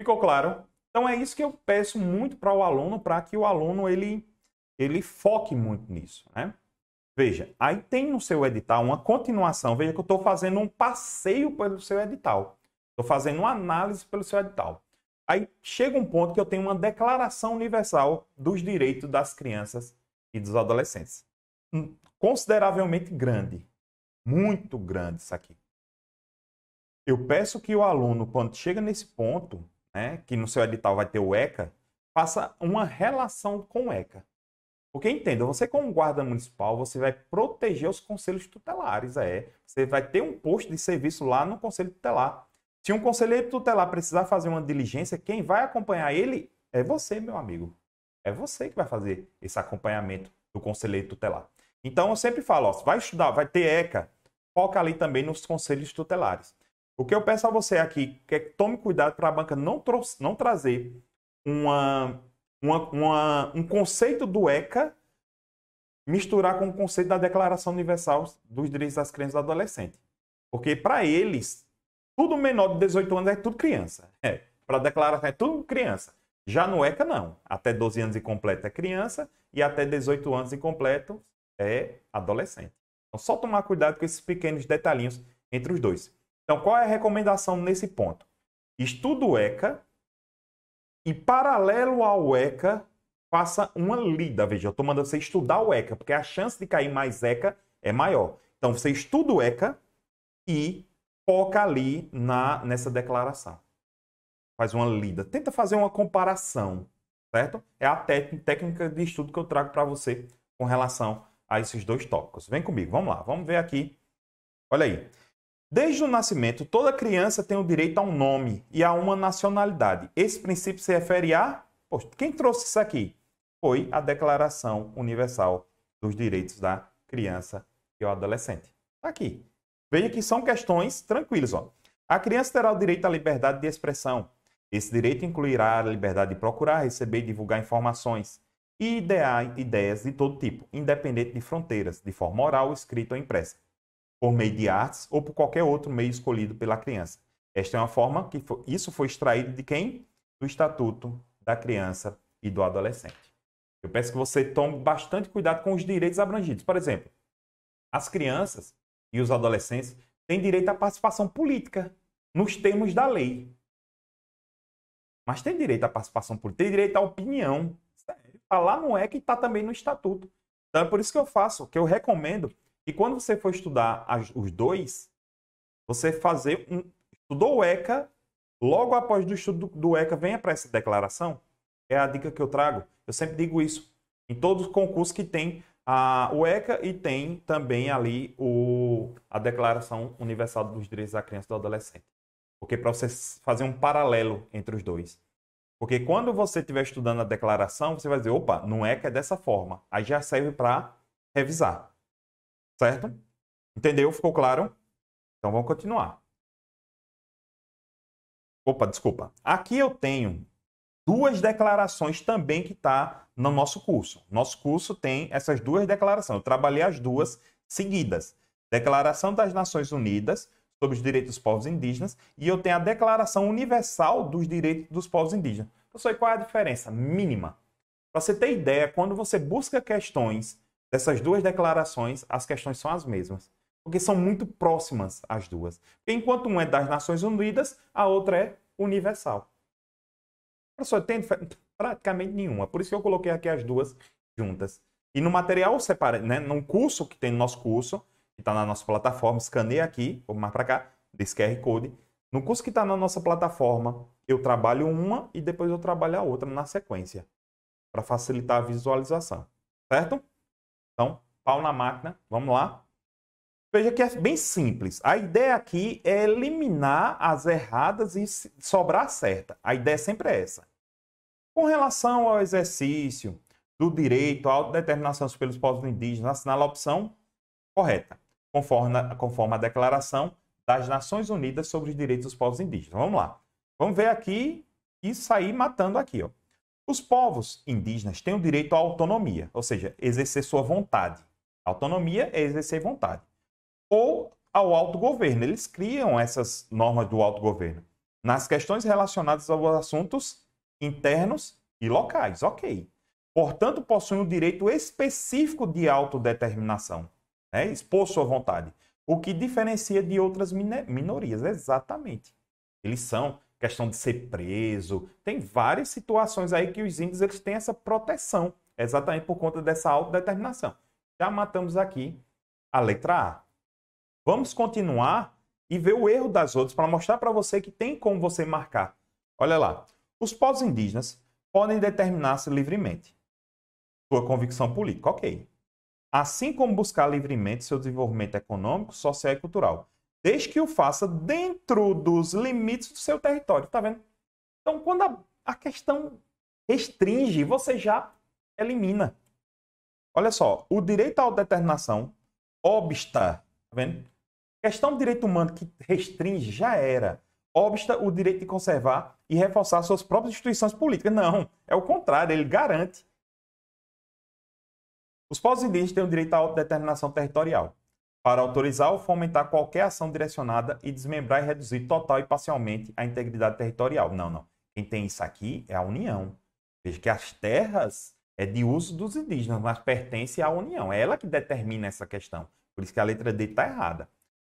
Speaker 2: Ficou claro? Então é isso que eu peço muito para o aluno, para que o aluno ele foque muito nisso, né? Veja, aí tem no seu edital uma continuação. Veja que eu estou fazendo um passeio pelo seu edital. Estou fazendo uma análise pelo seu edital. Aí chega um ponto que eu tenho uma declaração universal dos direitos das crianças e dos adolescentes. Consideravelmente grande. Muito grande isso aqui. Eu peço que o aluno, quando chega nesse ponto, né, que no seu edital vai ter o ECA, faça uma relação com o ECA. Porque entenda, você como guarda municipal, você vai proteger os conselhos tutelares. Você vai ter um posto de serviço lá no conselho tutelar. Se um conselheiro tutelar precisar fazer uma diligência, quem vai acompanhar ele é você, meu amigo. É você que vai fazer esse acompanhamento do conselheiro tutelar. Então, eu sempre falo, ó, vai estudar, vai ter ECA, foca ali também nos conselhos tutelares. O que eu peço a você aqui é que tome cuidado para a banca não trazer um conceito do ECA misturar com o conceito da Declaração Universal dos Direitos das Crianças e do Adolescente. Porque para eles, tudo menor de 18 anos é tudo criança. Para a declaração é tudo criança. Já no ECA não. Até 12 anos incompleto é criança e até 18 anos incompleto é adolescente. Então só tomar cuidado com esses pequenos detalhinhos entre os dois. Então qual é a recomendação nesse ponto? Estuda o ECA e paralelo ao ECA faça uma lida. Veja, eu estou mandando você estudar o ECA, porque a chance de cair mais ECA é maior. Então, você estuda o ECA e foca ali nessa declaração. Faz uma lida. Tenta fazer uma comparação, certo? É a técnica de estudo que eu trago para você com relação a esses dois tópicos. Vem comigo, vamos lá. Vamos ver aqui. Olha aí. Desde o nascimento, toda criança tem o direito a um nome e a uma nacionalidade. Esse princípio se refere a... Poxa, quem trouxe isso aqui? Foi a Declaração Universal dos Direitos da Criança e do Adolescente. Está aqui. Veja que são questões tranquilas. Ó. A criança terá o direito à liberdade de expressão. Esse direito incluirá a liberdade de procurar, receber e divulgar informações e idear ideias de todo tipo, independente de fronteiras, de forma oral, escrita ou impressa, por meio de artes ou por qualquer outro meio escolhido pela criança. Esta é uma forma que isso foi extraído de quem? Do Estatuto da Criança e do Adolescente. Eu peço que você tome bastante cuidado com os direitos abrangidos. Por exemplo, as crianças e os adolescentes têm direito à participação política, nos termos da lei. Mas tem direito à participação política, tem direito à opinião. Sério. Está lá no ECA e está também no Estatuto. Então, é por isso que eu faço, que eu recomendo que quando você for estudar os dois, você fazer estudou o ECA, logo após do estudo do ECA, venha para essa declaração. É a dica que eu trago. Eu sempre digo isso. Em todos os concursos que tem o ECA e tem também ali a Declaração Universal dos Direitos da Criança e do Adolescente. Porque para você fazer um paralelo entre os dois. Porque quando você estiver estudando a declaração, você vai dizer, opa, no ECA é dessa forma. Aí já serve para revisar. Certo? Entendeu? Ficou claro? Então vamos continuar. Opa, desculpa. Aqui eu tenho duas declarações também que está no nosso curso. Nosso curso tem essas duas declarações. Eu trabalhei as duas seguidas. Declaração das Nações Unidas sobre os Direitos dos Povos Indígenas e eu tenho a Declaração Universal dos Direitos dos Povos Indígenas. Professor, qual é a diferença? Mínima. Para você ter ideia, quando você busca questões dessas duas declarações, as questões são as mesmas. Porque são muito próximas as duas. Porque enquanto uma é das Nações Unidas, a outra é universal. Professor, tem praticamente nenhuma. Por isso que eu coloquei aqui as duas juntas. E no material eu separei, né? No curso que tem no nosso curso, que está na nossa plataforma, escaneia aqui, vou mais para cá, desse QR Code. No curso que está na nossa plataforma, eu trabalho uma e depois eu trabalho a outra na sequência, para facilitar a visualização. Certo? Então, pau na máquina, vamos lá. Veja que é bem simples. A ideia aqui é eliminar as erradas e sobrar a certa. A ideia sempre é essa. Com relação ao exercício do direito à autodeterminação pelos povos indígenas, assinala a opção correta, conforme a Declaração das Nações Unidas sobre os Direitos dos Povos Indígenas. Vamos lá. Vamos ver aqui e sair matando aqui. Ó. Os povos indígenas têm o direito à autonomia, ou seja, exercer sua vontade. Autonomia é exercer vontade. Ou ao autogoverno. Eles criam essas normas do autogoverno nas questões relacionadas aos assuntos internos e locais. Ok. Portanto, possuem um direito específico de autodeterminação. Expor sua vontade. O que diferencia de outras minorias. Exatamente. Eles são questão de ser preso. Tem várias situações aí que os índios eles têm essa proteção. Exatamente por conta dessa autodeterminação. Já matamos aqui a letra A. Vamos continuar e ver o erro das outras para mostrar para você que tem como você marcar. Olha lá. Os povos indígenas podem determinar-se livremente sua convicção política. Ok. Assim como buscar livremente seu desenvolvimento econômico, social e cultural, desde que o faça dentro dos limites do seu território. Tá vendo? Então, quando a questão restringe, você já elimina. Olha só, o direito à autodeterminação obsta, tá vendo? Questão do direito humano que restringe já era. Obsta o direito de conservar e reforçar suas próprias instituições políticas. Não, é o contrário, ele garante. Os povos indígenas têm o direito à autodeterminação territorial, para autorizar ou fomentar qualquer ação direcionada e desmembrar e reduzir total e parcialmente a integridade territorial. Não, não. Quem tem isso aqui é a União. Veja que as terras é de uso dos indígenas, mas pertence à União. É ela que determina essa questão. Por isso que a letra D está errada.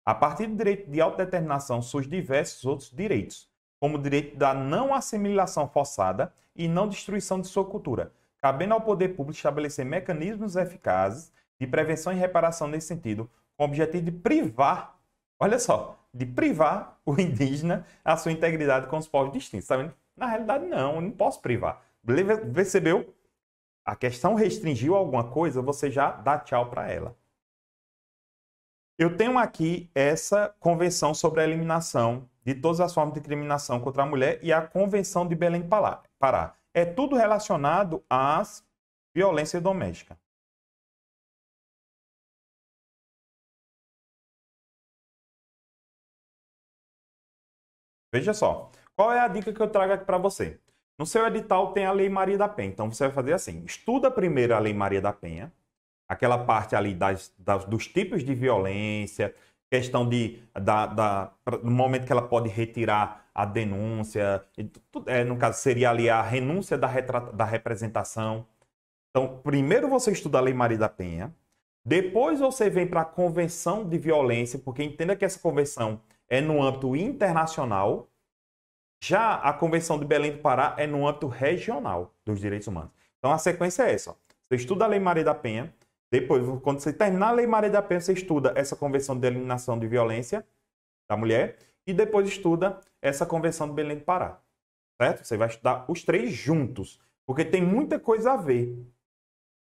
Speaker 2: A partir do direito de autodeterminação surgem diversos outros direitos, como o direito da não assimilação forçada e não destruição de sua cultura, cabendo ao poder público estabelecer mecanismos eficazes de prevenção e reparação nesse sentido, com o objetivo de privar, olha só, de privar o indígena a sua integridade com os povos distintos. Tá vendo? Na realidade, não, eu não posso privar. Percebeu? A questão restringiu alguma coisa, você já dá tchau para ela. Eu tenho aqui essa Convenção sobre a Eliminação de todas as formas de discriminação contra a mulher e a Convenção de Belém Pará. É tudo relacionado às violências domésticas. Veja só, qual é a dica que eu trago aqui para você? No seu edital tem a Lei Maria da Penha, então você vai fazer assim, estuda primeiro a Lei Maria da Penha, aquela parte ali dos tipos de violência, questão no momento que ela pode retirar a denúncia, no caso seria ali a renúncia da representação. Então, primeiro você estuda a Lei Maria da Penha, depois você vem para a Convenção de Violência, porque entenda que essa convenção é no âmbito internacional, já a Convenção de Belém do Pará é no âmbito regional dos direitos humanos. Então, a sequência é essa. Ó. Você estuda a Lei Maria da Penha. Depois, quando você terminar a Lei Maria da Penha, você estuda essa Convenção de Eliminação de Violência da Mulher. E depois estuda essa Convenção de Belém do Pará. Certo? Você vai estudar os três juntos. Porque tem muita coisa a ver.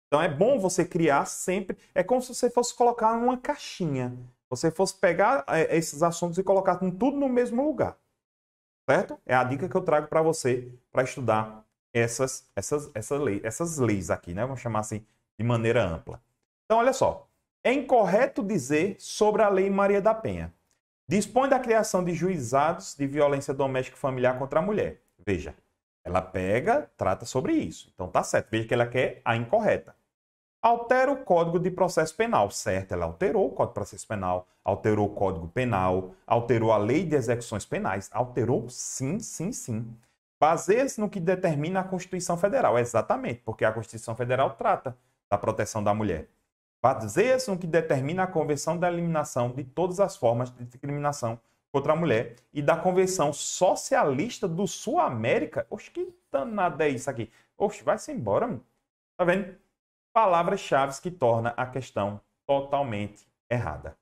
Speaker 2: Então, é bom você criar sempre... É como se você fosse colocar numa caixinha. Você fosse pegar esses assuntos e colocar tudo no mesmo lugar. Certo? É a dica que eu trago para você para estudar essas leis aqui, né? Vamos chamar assim de maneira ampla. Então, olha só. É incorreto dizer sobre a Lei Maria da Penha. Dispõe da criação de juizados de violência doméstica e familiar contra a mulher. Veja, ela pega, trata sobre isso. Então, tá certo. Veja que ela quer a incorreta. Altera o Código de Processo Penal. Certo, ela alterou o Código de Processo Penal, alterou o Código Penal, alterou a Lei de Execuções Penais. Alterou sim, sim, sim. Baseia-se no que determina a Constituição Federal. Exatamente, porque a Constituição Federal trata da proteção da mulher. Baseia-se no que determina a Convenção da Eliminação de todas as formas de discriminação contra a mulher e da Convenção Socialista do Sul América. Oxe, que danada é isso aqui? Oxe, vai-se embora, mano. Tá vendo? Palavras-chave que torna a questão totalmente errada.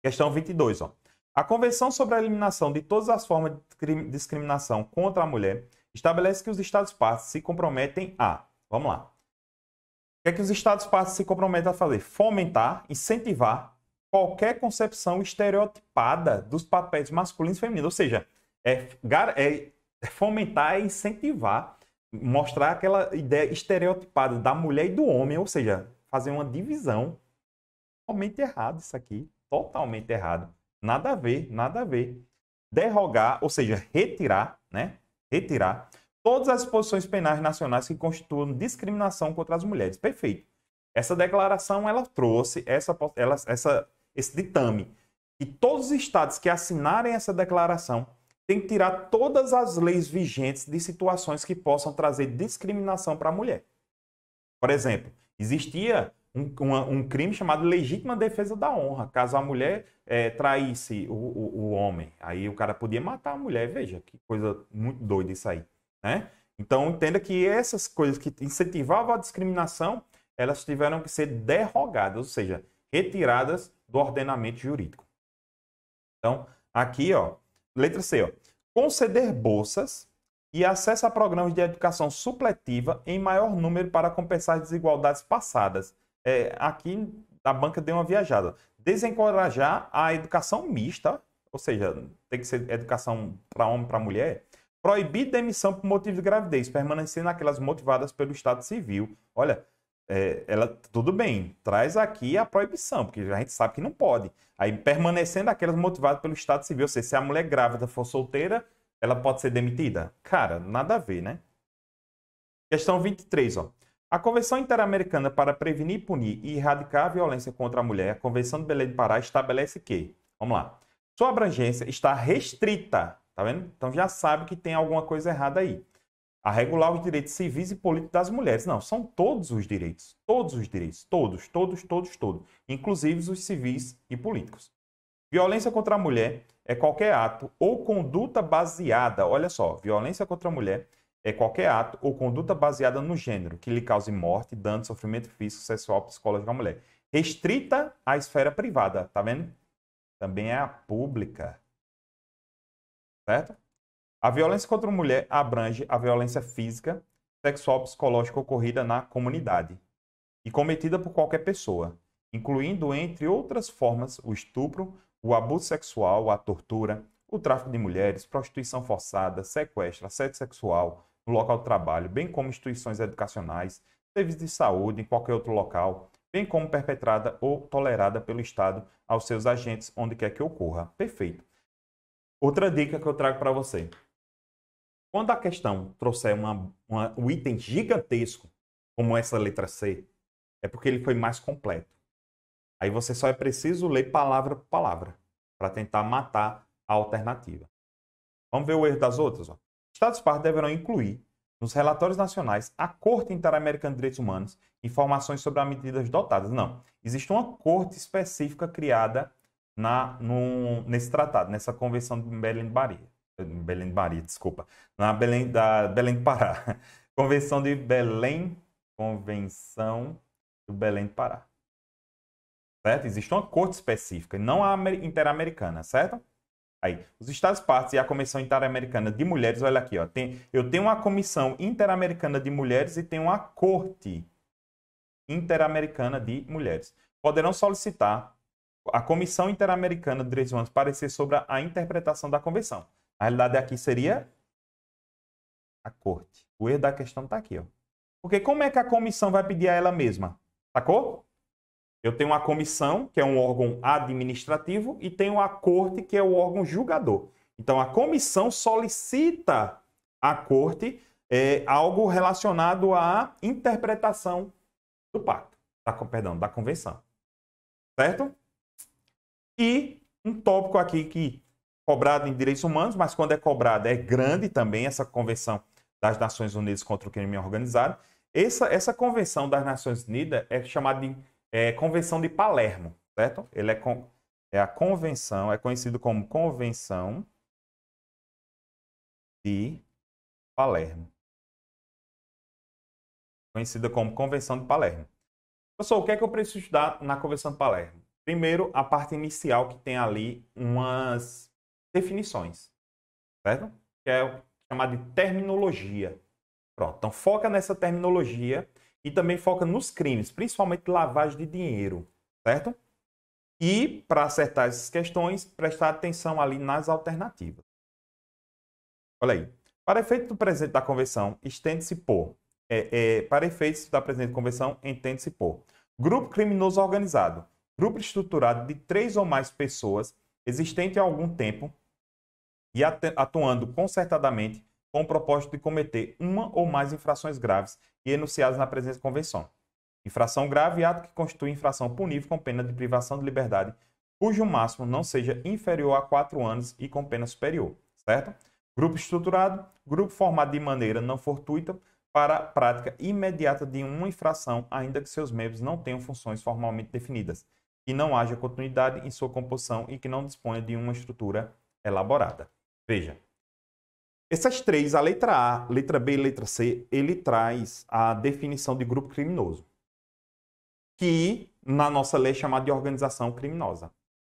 Speaker 2: Questão 22. Ó. A Convenção sobre a Eliminação de todas as formas de discriminação contra a mulher estabelece que os Estados-partes se comprometem a... Vamos lá. O que é que os Estados-partes se comprometem a fazer? Fomentar, incentivar qualquer concepção estereotipada dos papéis masculinos e femininos. Ou seja, fomentar e incentivar, mostrar aquela ideia estereotipada da mulher e do homem, ou seja, fazer uma divisão. Totalmente errado isso aqui. Totalmente errado. Nada a ver, nada a ver. Derrogar, ou seja, retirar, né? Retirar todas as disposições penais nacionais que constituam discriminação contra as mulheres. Perfeito. Essa declaração, ela trouxe esse ditame. E todos os estados que assinarem essa declaração têm que tirar todas as leis vigentes de situações que possam trazer discriminação para a mulher. Por exemplo, existia um crime chamado legítima defesa da honra. Caso a mulher traísse o homem, aí o cara podia matar a mulher. Veja, que coisa muito doida isso aí. Né? Então, entenda que essas coisas que incentivavam a discriminação, elas tiveram que ser derrogadas, ou seja, retiradas do ordenamento jurídico. Então, aqui, ó, letra C, ó, conceder bolsas e acesso a programas de educação supletiva em maior número para compensar as desigualdades passadas. Aqui, a banca deu uma viajada. Desencorajar a educação mista, ou seja, tem que ser educação para homem e para mulher. Proibir demissão por motivo de gravidez, permanecendo aquelas motivadas pelo Estado Civil. Olha, tudo bem, traz aqui a proibição, porque a gente sabe que não pode. Aí, permanecendo aquelas motivadas pelo Estado Civil, ou seja, se a mulher grávida for solteira, ela pode ser demitida? Cara, nada a ver, né? Questão 23, ó. A Convenção Interamericana para Prevenir, Punir e Erradicar a Violência contra a Mulher, a Convenção de Belém do Pará, estabelece que, vamos lá, sua abrangência está restrita. Tá vendo? Então já sabe que tem alguma coisa errada aí. A regular os direitos civis e políticos das mulheres. Não, são todos os direitos. Todos os direitos. Todos. Inclusive os civis e políticos. Violência contra a mulher é qualquer ato ou conduta baseada, olha só, violência contra a mulher é qualquer ato ou conduta baseada no gênero que lhe cause morte, dano, sofrimento físico, sexual, psicológico à mulher. Restrita à esfera privada, tá vendo? Também é a pública. Certo? A violência contra a mulher abrange a violência física, sexual, psicológica ocorrida na comunidade e cometida por qualquer pessoa, incluindo, entre outras formas, o estupro, o abuso sexual, a tortura, o tráfico de mulheres, prostituição forçada, sequestro, assédio sexual no local de trabalho, bem como instituições educacionais, serviços de saúde em qualquer outro local, bem como perpetrada ou tolerada pelo Estado aos seus agentes onde quer que ocorra. Perfeito. Outra dica que eu trago para você. Quando a questão trouxer um item gigantesco, como essa letra C, é porque ele foi mais completo. Aí você só é preciso ler palavra por palavra para tentar matar a alternativa. Vamos ver o erro das outras. Ó. Estados-partes deverão incluir nos relatórios nacionais a Corte Interamericana de Direitos Humanos informações sobre as medidas dotadas. Não. Existe uma corte específica criada nesse tratado, nessa Convenção de Belém do Pará, desculpa, da Belém do Pará. Convenção de Belém. Convenção do Belém do Pará. Certo? Existe uma corte específica, não a interamericana, certo? Aí, os Estados Partes e a Comissão Interamericana de Mulheres, olha aqui, ó, eu tenho uma Comissão Interamericana de Mulheres e tenho uma Corte Interamericana de Mulheres. Poderão solicitar a Comissão Interamericana de Direitos Humanos parecer sobre a interpretação da Convenção. A realidade aqui seria a Corte. O erro da questão está aqui, ó. Porque como é que a comissão vai pedir a ela mesma? Sacou? Eu tenho uma comissão, que é um órgão administrativo, e tenho a corte, que é o órgão julgador. Então, a comissão solicita à corte algo relacionado à interpretação do pacto, da convenção. Certo? E um tópico aqui que cobrado em direitos humanos, mas quando é cobrado é grande também, essa Convenção das Nações Unidas contra o Crime Organizado. Essa Convenção das Nações Unidas é chamada de Convenção de Palermo, certo? Ele é a convenção, é conhecido como Convenção de Palermo. Conhecida como Convenção de Palermo. Professor, o que é que eu preciso estudar na Convenção de Palermo? Primeiro, a parte inicial, que tem ali umas definições, certo? Que é chamada de terminologia. Pronto, então foca nessa terminologia e também foca nos crimes, principalmente lavagem de dinheiro, certo? E, para acertar essas questões, prestar atenção ali nas alternativas. Olha aí. Para efeito do presente da convenção, estende-se por... para efeitos da presente convenção, entende-se por... Grupo criminoso organizado. Grupo estruturado de 3 ou mais pessoas, existente há algum tempo e atuando concertadamente com o propósito de cometer uma ou mais infrações graves e enunciadas na presente convenção. Infração grave, ato que constitui infração punível com pena de privação de liberdade, cujo máximo não seja inferior a 4 anos e com pena superior, certo? Grupo estruturado, grupo formado de maneira não fortuita para a prática imediata de uma infração, ainda que seus membros não tenham funções formalmente definidas, que não haja continuidade em sua composição e que não disponha de uma estrutura elaborada. Veja, essas três, a letra A, letra B e letra C, ele traz a definição de grupo criminoso, que na nossa lei é chamada de organização criminosa.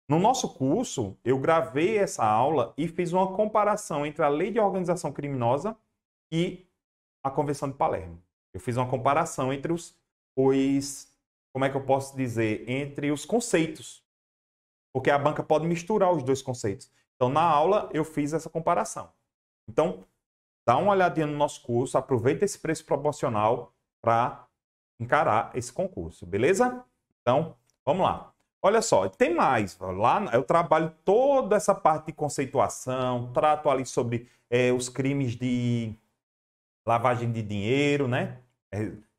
Speaker 2: No nosso curso, eu gravei essa aula e fiz uma comparação entre a lei de organização criminosa e a Convenção de Palermo. Eu fiz uma comparação entre como é que eu posso dizer, entre os conceitos, porque a banca pode misturar os dois conceitos. Então, na aula, eu fiz essa comparação. Então, dá uma olhadinha no nosso curso, aproveita esse preço proporcional para encarar esse concurso, beleza? Então, vamos lá. Olha só, tem mais. Lá eu trabalho toda essa parte de conceituação, trato ali sobre os crimes de lavagem de dinheiro, né?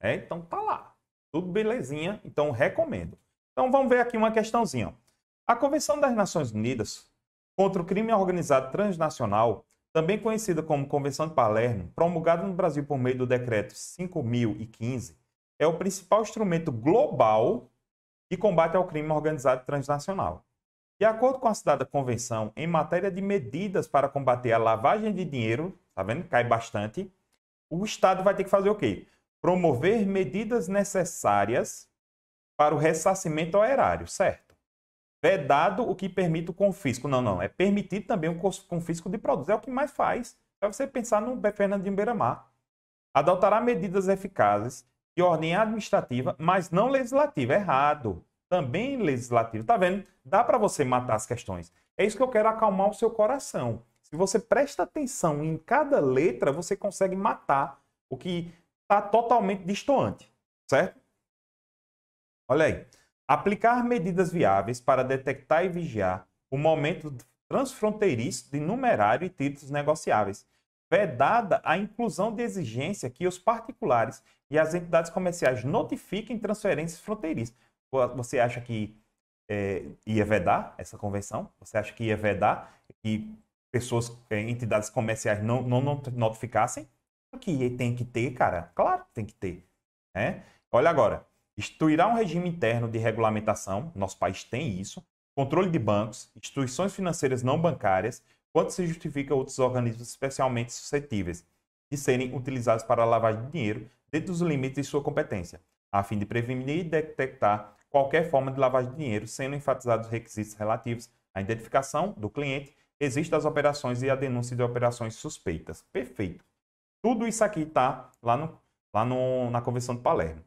Speaker 2: Então, tá lá. Tudo belezinha, então recomendo. Então, vamos ver aqui uma questãozinha. A Convenção das Nações Unidas contra o Crime Organizado Transnacional, também conhecida como Convenção de Palermo, promulgada no Brasil por meio do Decreto 5.015, é o principal instrumento global de combate ao crime organizado transnacional. De acordo com a citada Convenção, em matéria de medidas para combater a lavagem de dinheiro, tá vendo? Cai bastante. O Estado vai ter que fazer o quê? Promover medidas necessárias para o ressarcimento ao erário, certo? Vedado o que permite o confisco. Não. É permitido também o confisco de produtos. É o que mais faz. É você pensar no Fernandinho Beiramar. Adotará medidas eficazes de ordem administrativa, mas não legislativa. Errado. Também legislativo. Tá vendo? Dá para você matar as questões. É isso que eu quero acalmar o seu coração. Se você presta atenção em cada letra, você consegue matar o que está totalmente distoante. Certo? Olha aí. Aplicar medidas viáveis para detectar e vigiar o momento transfronteiriço de numerário e títulos negociáveis, vedada a inclusão de exigência que os particulares e as entidades comerciais notifiquem transferências fronteiriças. Você acha que ia vedar essa convenção? Você acha que ia vedar que pessoas, entidades comerciais não notificassem? Que tem que ter, cara. Claro que tem que ter. Né? Olha agora. Instituirá um regime interno de regulamentação, nosso país tem isso, controle de bancos, instituições financeiras não bancárias, quando se justifica outros organismos especialmente suscetíveis, de serem utilizados para a lavagem de dinheiro dentro dos limites de sua competência, a fim de prevenir e detectar qualquer forma de lavagem de dinheiro, sendo enfatizados os requisitos relativos à identificação do cliente, registro das operações e a denúncia de operações suspeitas. Perfeito. Tudo isso aqui está lá na Convenção de Palermo.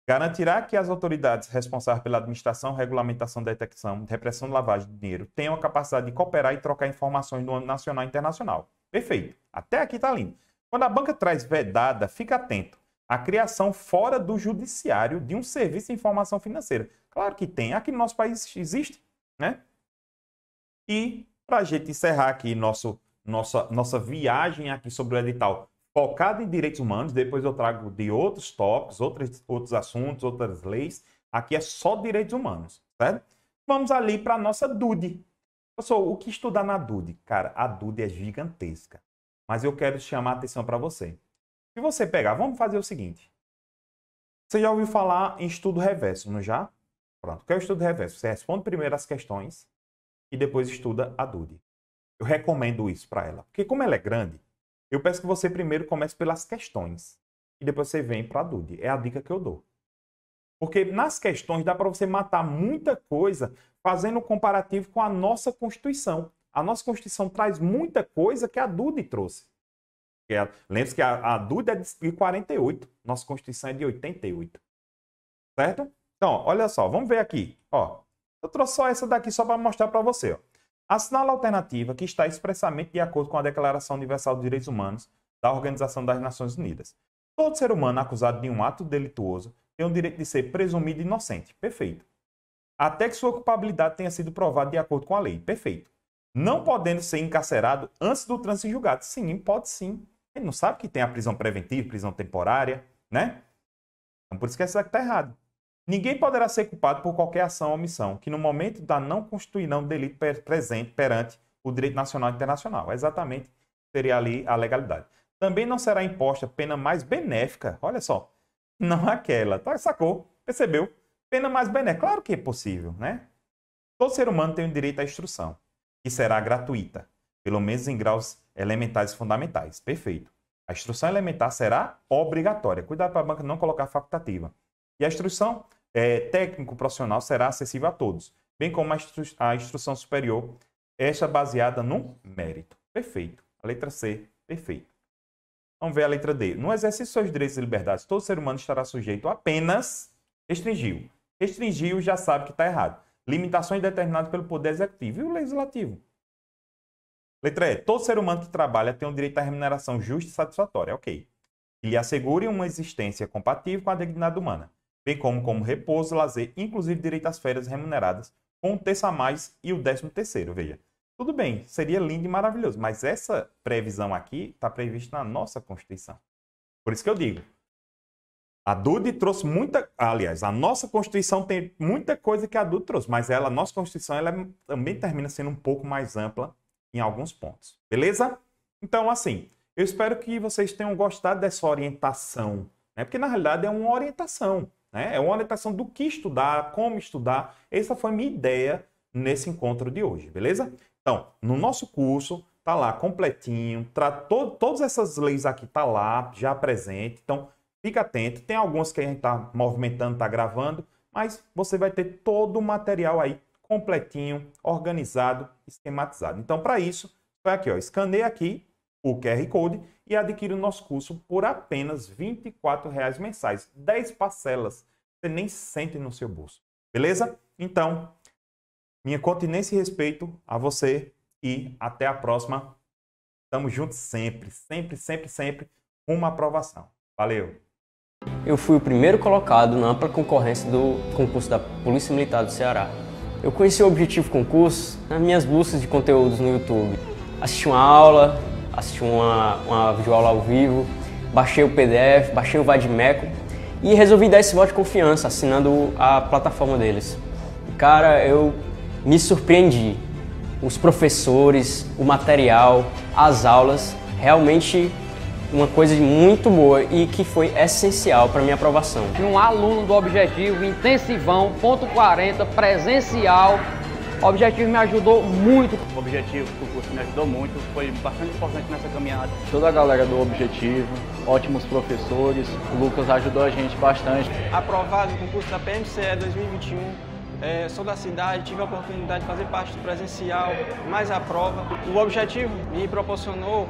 Speaker 2: Garantirá que as autoridades responsáveis pela administração, regulamentação, detecção e repressão de lavagem de dinheiro tenham a capacidade de cooperar e trocar informações no âmbito nacional e internacional. Perfeito. Até aqui está lindo. Quando a banca traz vedada, fica atento. A criação fora do judiciário de um serviço de informação financeira. Claro que tem. Aqui no nosso país existe, né? E para a gente encerrar aqui nossa viagem aqui sobre o edital focado em direitos humanos, depois eu trago de outros tópicos, outros assuntos, outras leis. Aqui é só direitos humanos, certo? Vamos ali para a nossa DUD. Pessoal, o que estudar na DUD? Cara, a DUD é gigantesca. Mas eu quero chamar a atenção para você. Se você pegar, vamos fazer o seguinte. Você já ouviu falar em estudo reverso, não já? Pronto, o que é o estudo reverso? Você responde primeiro as questões e depois estuda a DUD. Eu recomendo isso para ela. Porque como ela é grande, eu peço que você primeiro comece pelas questões e depois você vem para a DUD. É a dica que eu dou. Porque nas questões dá para você matar muita coisa fazendo um comparativo com a nossa Constituição. A nossa Constituição traz muita coisa que a DUD trouxe. Lembre-se que a DUD é de 48, nossa Constituição é de 88. Certo? Então, olha só, vamos ver aqui. Ó, eu trouxe só essa daqui só para mostrar para você. Ó. Assinala a alternativa que está expressamente de acordo com a Declaração Universal dos Direitos Humanos da Organização das Nações Unidas. Todo ser humano acusado de um ato delituoso tem o direito de ser presumido inocente. Perfeito. Até que sua culpabilidade tenha sido provada de acordo com a lei. Perfeito. Não podendo ser encarcerado antes do trânsito julgado. Sim, pode sim. Ele não sabe que tem a prisão preventiva, prisão temporária, né? Então, por isso que essa aqui está errado. Ninguém poderá ser culpado por qualquer ação ou omissão que no momento da não constituição de delito presente perante o direito nacional e internacional. Exatamente, seria ali a legalidade. Também não será imposta pena mais benéfica, olha só, não aquela, tá? Sacou? Percebeu? Pena mais benéfica, claro que é possível, né? Todo ser humano tem o direito à instrução, que será gratuita, pelo menos em graus elementares e fundamentais. Perfeito. A instrução elementar será obrigatória. Cuidado para a banca não colocar facultativa. E a instrução técnico-profissional será acessível a todos, bem como a instrução superior, esta baseada no mérito. Perfeito. A letra C, perfeito. Vamos ver a letra D. No exercício de seus direitos e liberdades, todo ser humano estará sujeito a apenas restringiu. Restringiu já sabe que está errado. Limitações determinadas pelo Poder Executivo e o Legislativo. Letra E. Todo ser humano que trabalha tem o direito à remuneração justa e satisfatória. Ok. Que lhe assegure uma existência compatível com a dignidade humana, bem como repouso, lazer, inclusive direito às férias remuneradas, com um terço a mais e o 13º. Veja, tudo bem, seria lindo e maravilhoso, mas essa previsão aqui está prevista na nossa Constituição. Por isso que eu digo, a DUD trouxe muita... Aliás, a nossa Constituição tem muita coisa que a DUD trouxe, mas a nossa Constituição também termina sendo um pouco mais ampla em alguns pontos. Beleza? Então, assim, eu espero que vocês tenham gostado dessa orientação, né? Porque, na realidade, é uma orientação. Né? É uma orientação do que estudar, como estudar. Essa foi a minha ideia nesse encontro de hoje, beleza? Então, no nosso curso, tá lá completinho, todas essas leis aqui tá lá, já presente. Então, fica atento. Tem algumas que a gente está movimentando, está gravando, mas você vai ter todo o material aí completinho, organizado, esquematizado. Então, para isso, vai aqui, ó, escaneia aqui o QR Code e adquire o nosso curso por apenas R$ 24,00 mensais. 10 parcelas. Você nem sente no seu bolso. Beleza? Então, minha continência e respeito a você e até a próxima. Estamos juntos sempre, sempre, sempre, sempre com uma aprovação. Valeu!
Speaker 3: Eu fui o primeiro colocado na ampla concorrência do concurso da Polícia Militar do Ceará. Eu conheci o Objetivo Concurso nas minhas buscas de conteúdos no YouTube. Assisti uma aula, assisti uma videoaula ao vivo, baixei o PDF, baixei o Vadimeco e resolvi dar esse voto de confiança assinando a plataforma deles. E, cara, eu me surpreendi. Os professores, o material, as aulas, realmente uma coisa muito boa e que foi essencial para minha aprovação.
Speaker 4: Um aluno do Objetivo, intensivão, ponto 40, presencial, O Objetivo me ajudou muito.
Speaker 5: O Objetivo do curso me ajudou muito, foi bastante importante nessa caminhada.
Speaker 6: Toda a galera do Objetivo, ótimos professores, o Lucas ajudou a gente bastante.
Speaker 7: Aprovado no concurso da PMCE 2021, sou da cidade, tive a oportunidade de fazer parte do presencial, mais a prova. O Objetivo me proporcionou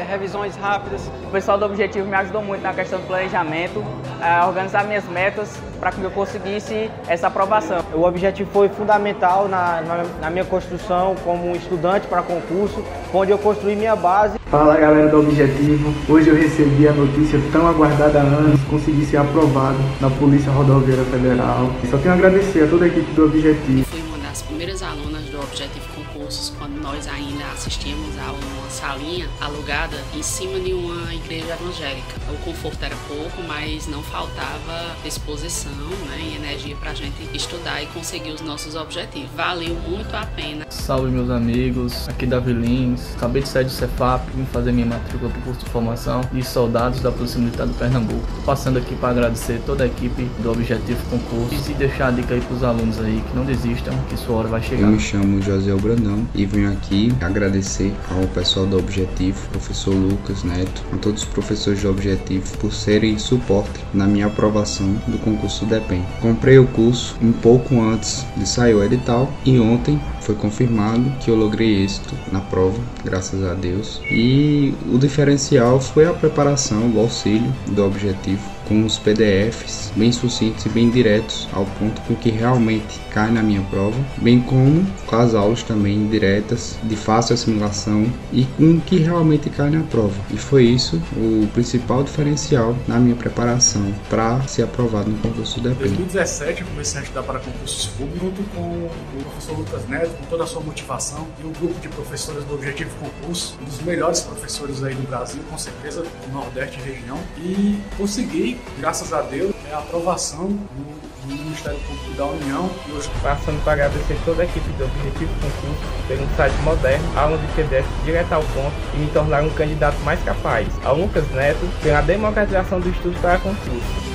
Speaker 7: revisões rápidas.
Speaker 4: O pessoal do Objetivo me ajudou muito na questão do planejamento, a organizar minhas metas para que eu conseguisse essa aprovação.
Speaker 8: O Objetivo foi fundamental na minha construção como estudante para concurso, onde eu construí minha base.
Speaker 9: Fala galera do Objetivo, hoje eu recebi a notícia tão aguardada há anos, consegui ser aprovado na Polícia Rodoviária Federal. E só tenho a agradecer a toda a equipe do Objetivo.
Speaker 10: Fui uma das primeiras alunas do Objetivo Concursos, quando nós ainda assistíamos a uma salinha alugada em cima de uma igreja evangélica. O conforto era pouco, mas não faltava disposição, né, e energia para a gente estudar e conseguir os nossos objetivos. Valeu muito a pena.
Speaker 6: Salve meus amigos, aqui Davi Lins, acabei de sair do Cefap, vim fazer minha matrícula para o curso de formação de soldados da Polícia Militar do Pernambuco. Passando aqui para agradecer toda a equipe do Objetivo Concursos e deixar a dica aí para os alunos aí que não desistam, que sua hora vai chegar.
Speaker 11: Eu me chamo José Brandão e venho aqui agradecer ao pessoal do Objetivo, professor Lucas Neto, a todos os professores do Objetivo por serem suporte na minha aprovação do concurso do DEPEN. Comprei o curso um pouco antes de sair o edital e ontem foi confirmado que eu logrei êxito na prova, graças a Deus. E o diferencial foi a preparação, o auxílio do Objetivo, com os PDFs bem sucintos e bem diretos ao ponto com que realmente cai na minha prova, bem como com as aulas também diretas, de fácil assimilação e com o que realmente cai na prova. E foi isso o principal diferencial na minha preparação para ser aprovado no concurso do DEPEN.
Speaker 12: Em 2017 eu comecei a estudar para concursos públicos junto com o professor Lucas Neto, com toda a sua motivação e um grupo de professores do Objetivo Concurso, um dos melhores professores aí do Brasil, com certeza do Nordeste e região, e consegui, graças a Deus, a aprovação do Ministério Público da União. E hoje,
Speaker 4: passando para agradecer toda a equipe do Objetivo Concurso pelo um site moderno, aulas de PDF direto ao ponto e me tornar um candidato mais capaz. Ao Lucas Neto pela democratização do estudo para concurso.